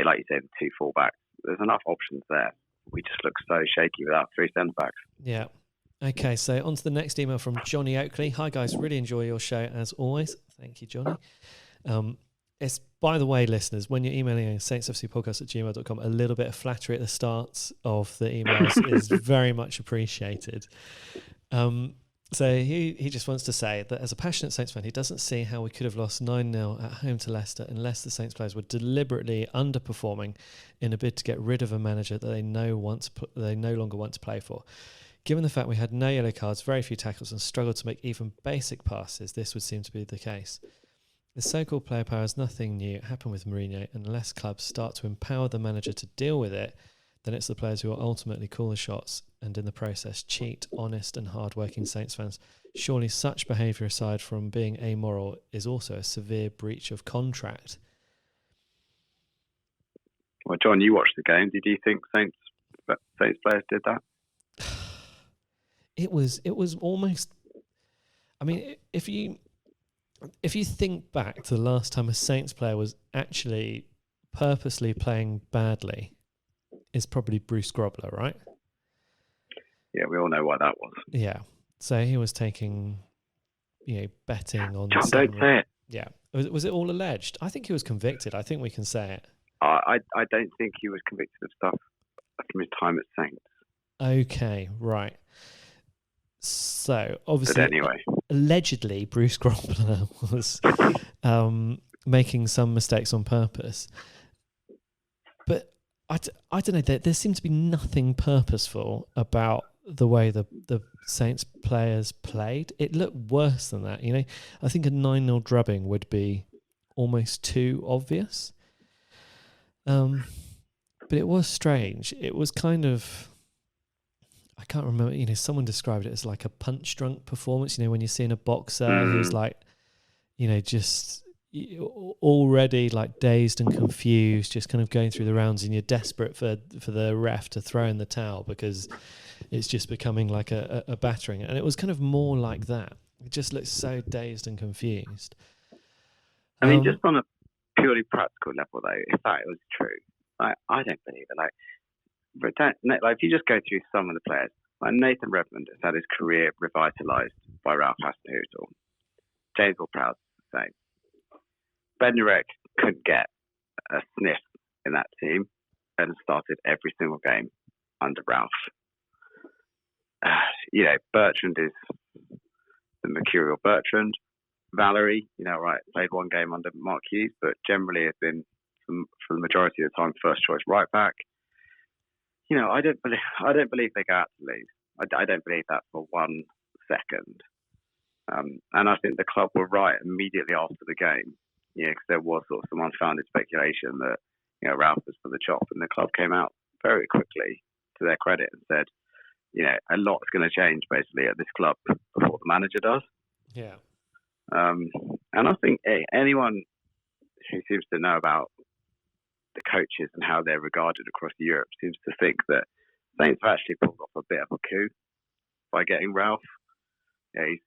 Speaker 2: like you said, the two fullbacks. There's enough options there. We just look so shaky without 3 centre backs. Yeah. Okay, so on to the next email from Johnny Oakley. Hi guys, really enjoy your show as always. Thank you, Johnny. It's, by the way, listeners, when you're emailing saintsfcpodcast@gmail.com, a little bit of flattery at the start of the emails is very much appreciated. So he just wants to say that as a passionate Saints fan, he doesn't see how we could have lost 9-0 at home to Leicester unless the Saints players were deliberately underperforming in a bid to get rid of a manager that they no longer want to play for. Given the fact we had no yellow cards, very few tackles, and struggled to make even basic passes, this would seem to be the case. The so-called player power is nothing new. It happened with Mourinho, and unless clubs start to empower the manager to deal with it, then it's the players who will ultimately call the shots and in the process cheat honest and hard-working Saints fans. Surely such behaviour, aside from being amoral, is also a severe breach of contract.
Speaker 3: Well, John, you watched the game. Did you think Saints players did that?
Speaker 2: It was almost... I mean, if you think back to the last time a Saints player was actually purposely playing badly, is probably Bruce Grobbler, right?
Speaker 3: Yeah, we all know why that was.
Speaker 2: Yeah. So he was taking, betting on...
Speaker 3: John, don't say it.
Speaker 2: Yeah. Was it all alleged? I think he was convicted. I think we can say it.
Speaker 3: I don't think he was convicted of stuff from his time at Saints.
Speaker 2: Okay, right. So, obviously,
Speaker 3: but anyway,
Speaker 2: allegedly, Bruce Grobbler was making some mistakes on purpose. But I don't know, there seemed to be nothing purposeful about the way the Saints players played. It looked worse than that, I think a 9-0 drubbing would be almost too obvious. But it was strange. It was kind of... I can't remember, someone described it as like a punch-drunk performance, when you're seeing a boxer who's like, just already like dazed and confused, just kind of going through the rounds, and you're desperate for the ref to throw in the towel because it's just becoming like a battering. And it was kind of more like that. It just looked so dazed and confused.
Speaker 3: I mean, just on a purely practical level, though, if that was true, I don't believe it. But if you just go through some of the players, like Nathan Redmond has had his career revitalised by Ralph Hasenhüttl. James Ward-Prowse, the same. Bednarek couldn't get a sniff in that team and started every single game under Ralph. Bertrand is the mercurial Bertrand. Valerie, played one game under Mark Hughes, but generally has been, for the majority of the time, first choice right back. I don't believe they go out to lose. I don't believe that for 1 second. And I think the club were right immediately after the game. Because there was sort of some unfounded speculation that Ralph was for the chop, and the club came out very quickly, to their credit, and said, a lot's going to change basically at this club before the manager does.
Speaker 2: Yeah.
Speaker 3: And I think anyone who seems to know about the coaches and how they're regarded across Europe seems to think that Saints have actually pulled off a bit of a coup by getting Ralph.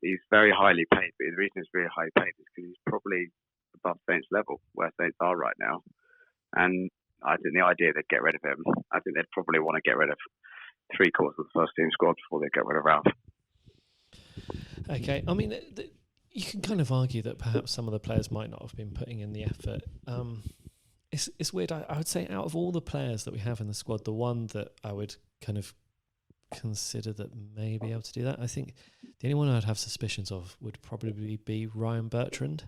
Speaker 3: He's very highly paid, but the reason he's really highly paid is because he's probably above Saints level, where Saints are right now. And I think the idea they'd get rid of him, I think they'd probably want to get rid of 3/4 of the first team squad before they get rid of Ralph.
Speaker 2: Okay, I mean, you can kind of argue that perhaps some of the players might not have been putting in the effort. It's weird. I would say out of all the players that we have in the squad, the one that I would kind of consider that may be able to do that, I think the only one I'd have suspicions of would probably be Ryan Bertrand.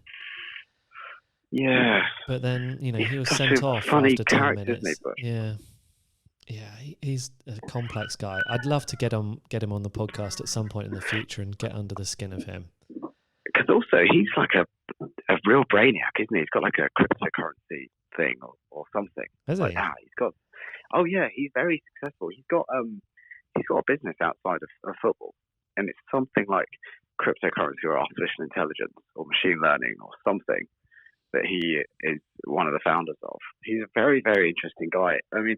Speaker 3: Yeah.
Speaker 2: But then, he was sent off after 10 minutes. Yeah. Yeah, he's a complex guy. I'd love to get him on the podcast at some point in the future and get under the skin of him.
Speaker 3: Because also, he's like a real brainiac, isn't he? He's got like a cryptocurrency thing or something.
Speaker 2: Is
Speaker 3: like
Speaker 2: he?
Speaker 3: that. He's very successful. He's got a business outside of football, and it's something like cryptocurrency or artificial intelligence or machine learning or something that he is one of the founders of. He's a very, very interesting guy. I mean,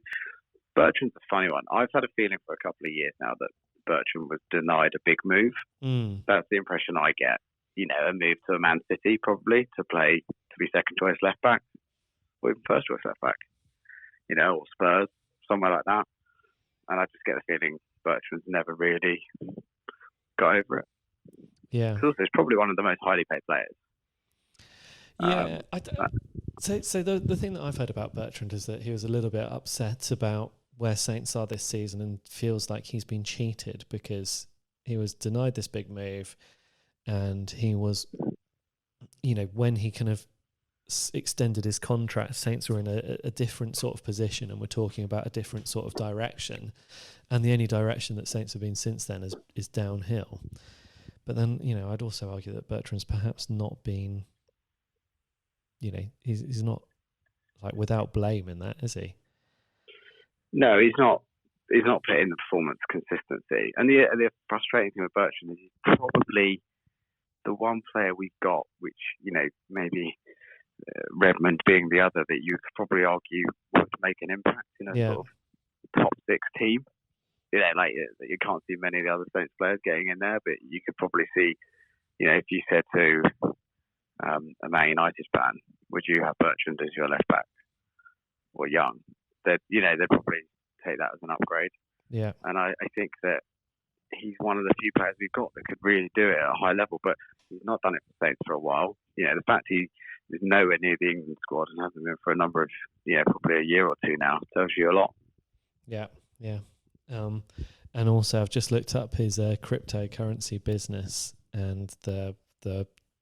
Speaker 3: Bertrand's a funny one. I've had a feeling for a couple of years now that Bertrand was denied a big move. That's the impression I get. A move to a Man City probably to be second choice left back, or even first choice left back, or Spurs, somewhere like that. And I just get the feeling Bertrand's never really got over it.
Speaker 2: Yeah.
Speaker 3: Also, he's probably one of the most highly paid players.
Speaker 2: Yeah, So the thing that I've heard about Bertrand is that he was a little bit upset about where Saints are this season and feels like he's been cheated because he was denied this big move, and he was, when he kind of extended his contract, Saints were in a different sort of position and we're talking about a different sort of direction, and the only direction that Saints have been since then is downhill. But then, I'd also argue that Bertrand's perhaps not been, he's not like without blame in that, is he?
Speaker 3: No, he's not. He's not put in the performance consistency, and the frustrating thing with Bertrand is he's probably the one player we've got, which maybe Redmond being the other, that you could probably argue would make an impact in a sort of top 6 team. Like you can't see many of the other Saints players getting in there, but you could probably see, if you said to a Man United fan, would you have Bertrand as your left back or Young? They'd probably take that as an upgrade.
Speaker 2: Yeah.
Speaker 3: And I think that he's one of the few players we've got that could really do it at a high level, but he's not done it for Saints for a while. The fact he is nowhere near the England squad and hasn't been for a number of, probably a year or two now, tells you a lot.
Speaker 2: Yeah. And also I've just looked up his cryptocurrency business, and the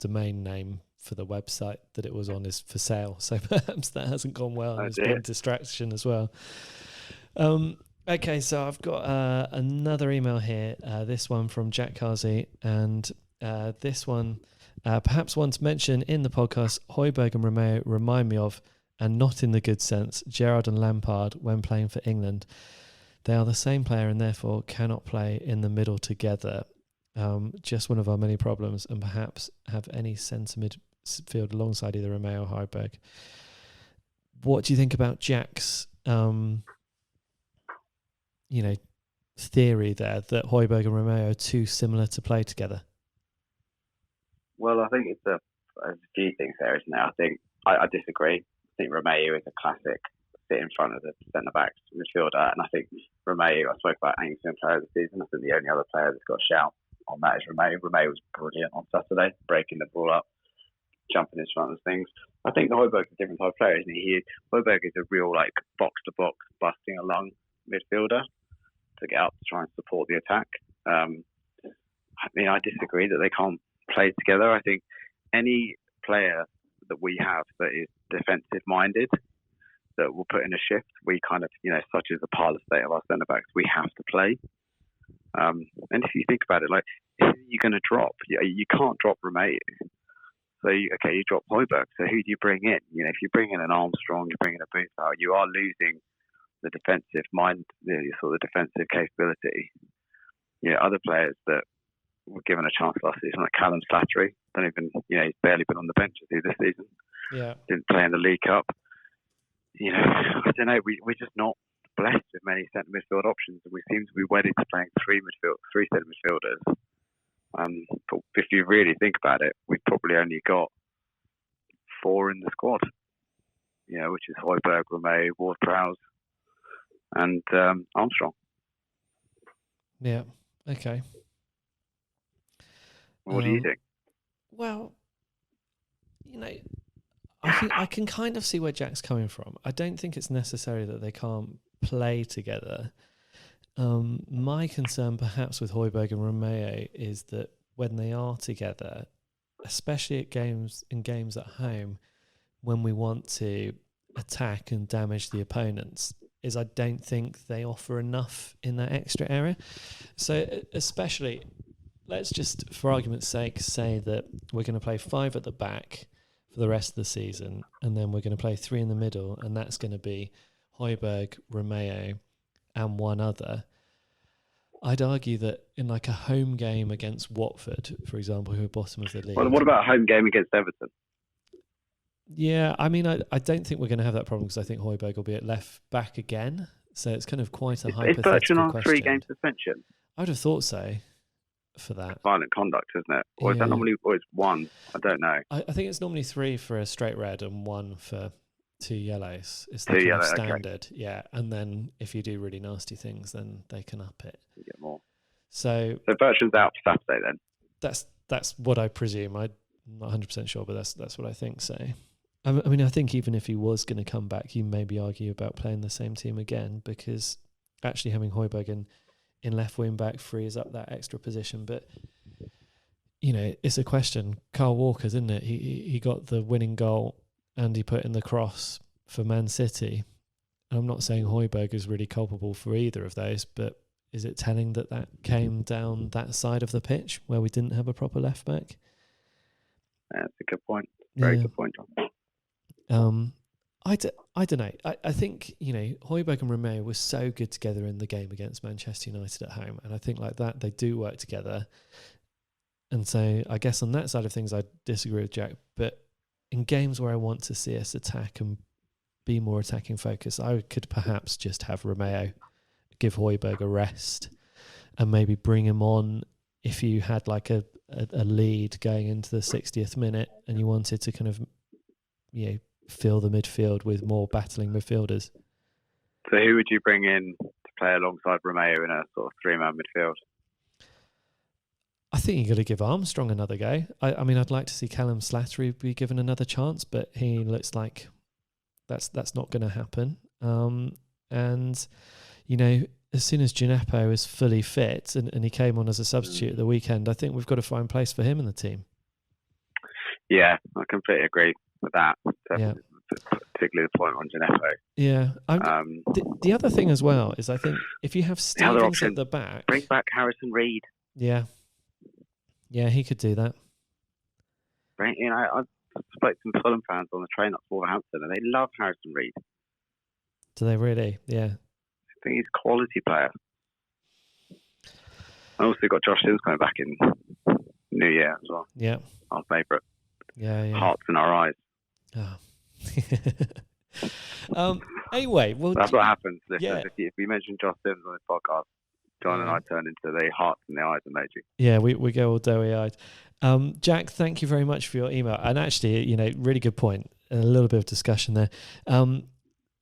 Speaker 2: domain name for the website that it was on is for sale. So perhaps that hasn't gone well, and it's been a distraction as well. Okay, so I've got another email here, this one from Jack Carsey, and this one, perhaps one to mention in the podcast, Højbjerg and Romeo remind me of, and not in the good sense, Gerrard and Lampard when playing for England. They are the same player and therefore cannot play in the middle together. Just one of our many problems, and perhaps have any centre midfield alongside either Romeo or Højbjerg. What do you think about Jack's theory there that Højbjerg and Romeo are too similar to play together?
Speaker 3: Well, I think there's a few things there, isn't there? I think I disagree. I think Romeo is a classic sit in front of the centre-back midfielder, and I think Romeo, I spoke about Ainsley player of the season, I think the only other player that's got a shout on that is Romeo. Romeo was brilliant on Saturday, breaking the ball up, jumping in front of things. I think the Højbjerg is a different type of player, isn't he? Højbjerg is a real box-to-box, busting along midfielder to get up to try and support the attack. I disagree that they can't play together. I think any player that we have that is defensive-minded, that will put in a shift, we kind of, such as the parlour state of our centre-backs, we have to play. And if you think about it, who are you going to drop? You can't drop Romeo. So, you drop Højbjerg. So who do you bring in? If you bring in an Armstrong, you bring in a Booth out, you are losing the defensive mind, the defensive capability. Other players that were given a chance last season, like Callum Slattery, he's barely been on the bench this season. Yeah. Didn't play in the League Cup. I don't know, we're just not blessed with many centre midfield options, and we seem to be wedded to playing three centre midfielders. But if you really think about it, we've probably only got 4 in the squad, which is Højbjerg, Romeo, Ward-Prowse, and Armstrong.
Speaker 2: Yeah. Okay.
Speaker 3: What do you think?
Speaker 2: Well, I can kind of see where Jack's coming from. I don't think it's necessary that they can't play together. My concern perhaps with Højbjerg and Romeo is that when they are together, especially at games at home, when we want to attack and damage the opponents, is I don't think they offer enough in that extra area. So especially, let's just, for argument's sake, say that we're going to play 5 at the back for the rest of the season, and then we're going to play 3 in the middle, and that's going to be Højbjerg, Romeo, and one other. I'd argue that in a home game against Watford, for example, who are bottom of the league.
Speaker 3: Well, what about a home game against Everton?
Speaker 2: Yeah, I don't think we're going to have that problem, because I think Højbjerg will be at left back again. So it's kind of quite a hypothetical question. Is Bertrand on
Speaker 3: 3-game suspension?
Speaker 2: I would have thought so for that.
Speaker 3: Violent conduct, isn't it? Or is that normally always 1? I don't know.
Speaker 2: I think it's normally 3 for a straight red and 1 for 2 yellows. It's the
Speaker 3: 2 yellows,
Speaker 2: standard,
Speaker 3: okay.
Speaker 2: Yeah. And then if you do really nasty things, then they can up it.
Speaker 3: You get more.
Speaker 2: So
Speaker 3: Bertrand's out for Saturday then?
Speaker 2: That's what I presume. I'm not 100% sure, but that's what I think. So, I mean, I think even if he was going to come back, you maybe argue about playing the same team again, because actually having Højbjerg in left wing back frees up that extra position. But, you know, it's a question. Kyle Walker, didn't it? He got the winning goal and he put in the cross for Man City. And I'm not saying Højbjerg is really culpable for either of those, but is it telling that came down that side of the pitch where we didn't have a proper left back?
Speaker 3: That's a good point. Very good point, John.
Speaker 2: I don't know. I think, you know, Højbjerg and Romeo were so good together in the game against Manchester United at home. And I think like that, they do work together. And so I guess on that side of things, I disagree with Jack. But in games where I want to see us attack and be more attacking focused, I could perhaps just have Romeo give Højbjerg a rest and maybe bring him on if you had like a lead going into the 60th minute and you wanted to kind of, you know, fill the midfield with more battling midfielders.
Speaker 3: So who would you bring in to play alongside Romeo in a sort of three-man midfield?
Speaker 2: I think you've got to give Armstrong another go. I mean, I'd like to see Callum Slattery be given another chance, but he looks like that's not going to happen. And, you know, as soon as Gineppo is fully fit and he came on as a substitute at the weekend, I think we've got to find place for him in the team. Yeah,
Speaker 3: I completely agree with that.
Speaker 2: Yeah.
Speaker 3: Particularly the point on Gineppo.
Speaker 2: Yeah. The other thing as well is I think if you have Stevens at the back...
Speaker 3: Bring back Harrison Reed.
Speaker 2: Yeah. Yeah, he could do that.
Speaker 3: You know, I've spoken to some Fulham fans on the train up to Southampton and they love Harrison Reed.
Speaker 2: Do they really? Yeah.
Speaker 3: I think he's a quality player. I also got Josh Sims coming back in New Year as well.
Speaker 2: Yeah.
Speaker 3: Our favourite.
Speaker 2: Yeah.
Speaker 3: Hearts in our eyes.
Speaker 2: Oh. Anyway, well,
Speaker 3: that's what happens.
Speaker 2: Yeah.
Speaker 3: If we mention Josh Sims on this podcast, John and I turn into the hearts in the eyes emoji.
Speaker 2: Yeah, we go all doughy-eyed. Jack, thank you very much for your email. And actually, you know, really good point. And a little bit of discussion there.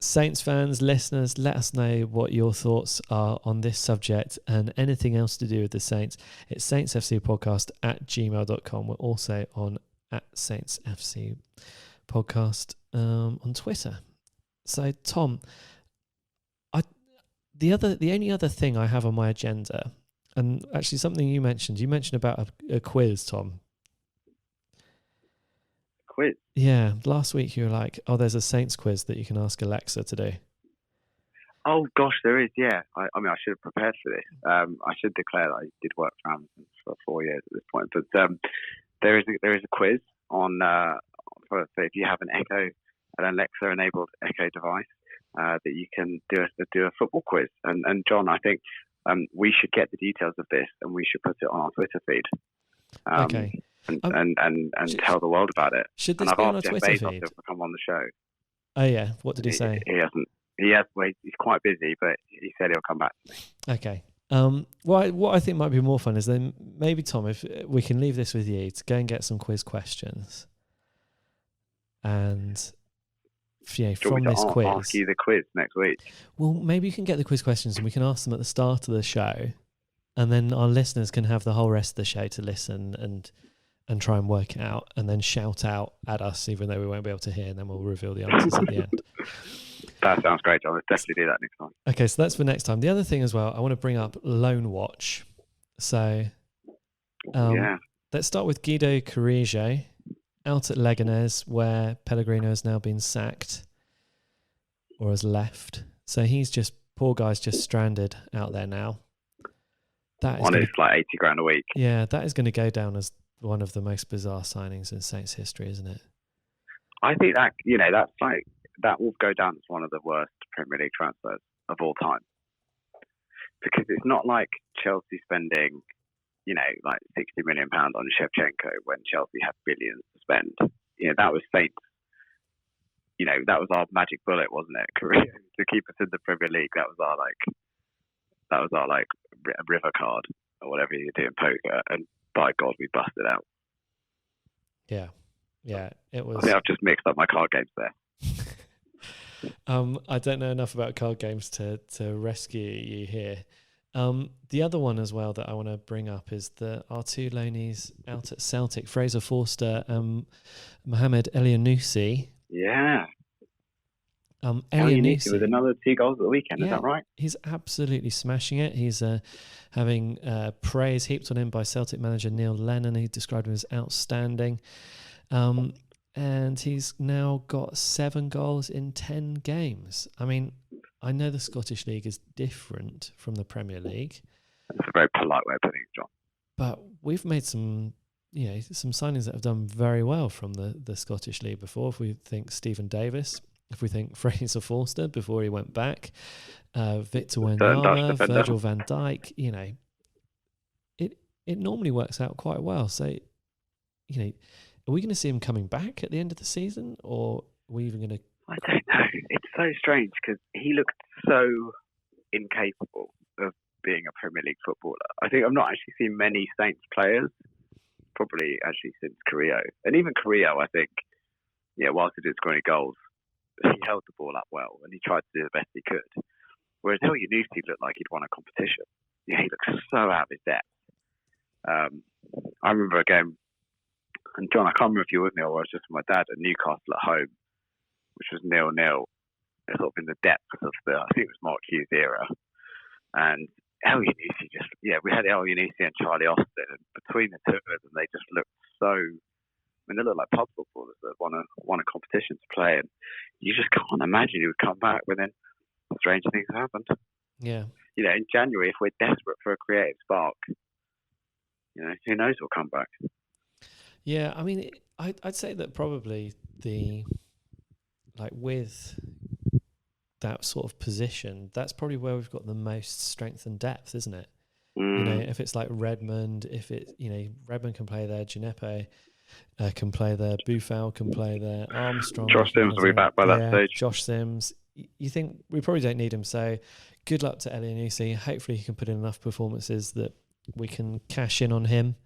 Speaker 2: Saints fans, listeners, let us know what your thoughts are on this subject and anything else to do with the Saints. It's saintsfcpodcast@gmail.com. We're also on @saintsfcpodcast on Twitter. So, Tom, the only other thing I have on my agenda, and actually something you mentioned about a quiz, Tom.
Speaker 3: Quiz?
Speaker 2: Yeah, last week you were like, oh, there's a Saints quiz that you can ask Alexa to do.
Speaker 3: Oh, gosh, there is, yeah. I mean, I should have prepared for this. I should declare that I did work for Amazon for 4 years at this point. But there is a quiz on, so if you have an Alexa-enabled Echo device, that you can do a football quiz. And John, I think we should get the details of this and we should put it on our Twitter feed.
Speaker 2: Okay.
Speaker 3: And tell the world about it.
Speaker 2: Should this be on our Twitter feed?
Speaker 3: To come on the show.
Speaker 2: Oh yeah, what did he say?
Speaker 3: He hasn't. He's quite busy, but he said he'll come back to me.
Speaker 2: Okay. What I think might be more fun is then maybe, Tom, if we can leave this with you to go and get some quiz questions, and from this quiz,
Speaker 3: ask you the quiz next week.
Speaker 2: Well, maybe you can get the quiz questions and we can ask them at the start of the show, and then our listeners can have the whole rest of the show to listen and try and work it out, and then shout out at us, even though we won't be able to hear, and then we'll reveal the answers at the end.
Speaker 3: That sounds great, John. Let's definitely do that next time.
Speaker 2: Okay, so that's for next time. The other thing as well, I want to bring up Loan Watch. So, let's start with Guido Carrillo, out at Leganés, where Pellegrino has now been sacked or has left. So poor guy's just stranded out there now. That is
Speaker 3: like 80 grand a week.
Speaker 2: Yeah, that is going to go down as one of the most bizarre signings in Saints history, isn't it?
Speaker 3: I think that that will go down as one of the worst Premier League transfers of all time, because it's not like Chelsea spending, like £60 million on Shevchenko when Chelsea had billions to spend. That was Saints. That was our magic bullet, wasn't it? To keep us in the Premier League, that was our river card or whatever you do in poker, and by God, we busted out.
Speaker 2: Yeah, it was.
Speaker 3: I think I've just mixed up my card games there.
Speaker 2: I don't know enough about card games to rescue you here. The other one as well that I want to bring up is our two loanees out at Celtic, Fraser Forster and Mohamed Elyounoussi.
Speaker 3: Yeah.
Speaker 2: Elyounoussi
Speaker 3: with another 2 goals at the weekend, is that right?
Speaker 2: He's absolutely smashing it. He's having praise heaped on him by Celtic manager Neil Lennon. He described him as outstanding. And he's now got 7 goals in 10 games. I mean, I know the Scottish League is different from the Premier League.
Speaker 3: That's a very polite way of putting it, John.
Speaker 2: But we've made some signings that have done very well from the Scottish League before. If we think Stephen Davis, if we think Fraser Forster before he went back, Victor Wanyama, Virgil van Dijk, it normally works out quite well. So, are we going to see him coming back at the end of the season, or are we even going to?
Speaker 3: I don't know. It's so strange because he looked so incapable of being a Premier League footballer. I think I've not actually seen many Saints players, probably actually since Carrillo. And even Carrillo, I think, whilst he didn't score any goals, he held the ball up well and he tried to do the best he could. Whereas Elyounoussi looked like he'd won a competition. He looked so out of his depth. I remember a game, and John, I can't remember if you were with me or I was just with my dad at Newcastle at home, which was 0-0, sort of in the depths of I think it was Mark Hughes era. And Elyounoussi we had Elyounoussi and Charlie Austin, and between the two of them, they just looked so. They look like pub footballers that won a competition to play, and you just can't imagine he would come back. But then strange things happened.
Speaker 2: Yeah.
Speaker 3: In January, if we're desperate for a creative spark, who knows what'll come back.
Speaker 2: Yeah, I mean, I'd say that probably with that sort of position, that's probably where we've got the most strength and depth, isn't it? If it's like Redmond, Redmond can play there, Gineppe can play there, Buffal can play there, Armstrong.
Speaker 3: Josh Sims will be back by that stage.
Speaker 2: Josh Sims. You think we probably don't need him, so good luck to Elyounoussi. Hopefully he can put in enough performances that we can cash in on him.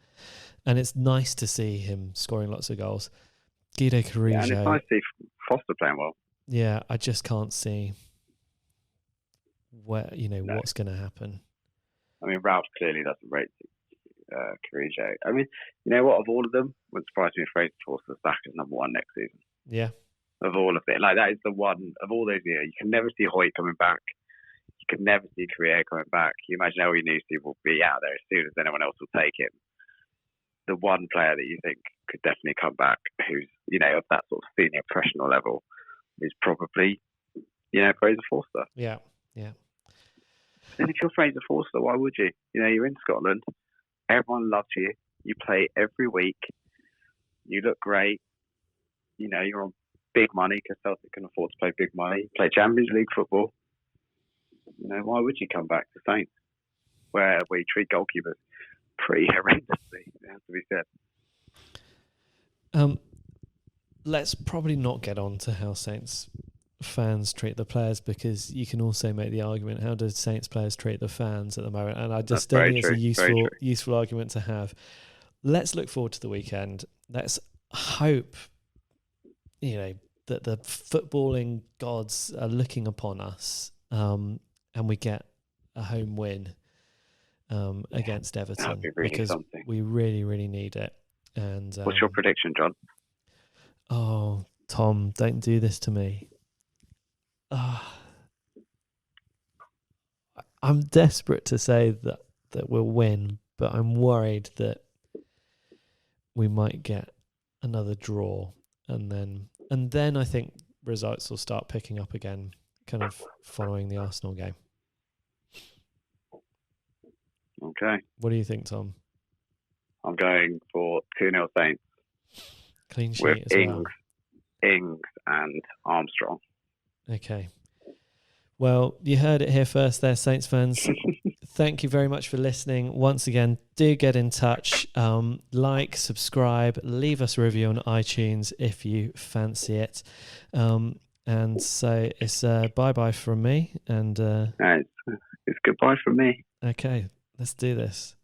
Speaker 2: And it's nice to see him scoring lots of goals. Guido Carrillo.
Speaker 3: And it's nice to see Foster playing well.
Speaker 2: Yeah, I just can't see what's going to happen.
Speaker 3: I mean, Ralph clearly doesn't rate Carrillo. I mean, you know what? Of all of them, wouldn't surprise me if Fraser Forster's back as number 1 next season.
Speaker 2: Yeah.
Speaker 3: Of all of it. That is the one, of all those years. You can never see Hoyt coming back. You can never see Carrillo coming back. You imagine Elyounoussi will be out there as soon as anyone else will take him. The one player that you think could definitely come back, who's, of that sort of senior professional level, is probably, Fraser Forster.
Speaker 2: Yeah, yeah.
Speaker 3: And if you're Fraser Forster, why would you? You're in Scotland. Everyone loves you. You play every week. You look great. You're on big money because Celtic can afford to play big money. You play Champions League football. Why would you come back to Saints, where we treat goalkeepers pretty horrendously, it has to be said.
Speaker 2: Let's probably not get on to how Saints fans treat the players, because you can also make the argument, how do Saints players treat the fans at the moment? And I just don't think it's a useful argument to have. Let's look forward to the weekend. Let's hope, that the footballing gods are looking upon us, and we get a home win against Everton, because we really, really need it. And
Speaker 3: what's your prediction, John?
Speaker 2: Oh, Tom, don't do this to me. I'm desperate to say that we'll win, but I'm worried that we might get another draw, and then I think results will start picking up again, kind of following the Arsenal game.
Speaker 3: Okay.
Speaker 2: What do you think, Tom?
Speaker 3: I'm going for 2-0 Saints.
Speaker 2: Clean sheet
Speaker 3: with
Speaker 2: as well.
Speaker 3: Ings and Armstrong.
Speaker 2: Okay. Well, you heard it here first there, Saints fans. Thank you very much for listening. Once again, do get in touch. Like, subscribe, leave us a review on iTunes if you fancy it. And so it's bye-bye from me. And
Speaker 3: it's goodbye from me.
Speaker 2: Okay, let's do this.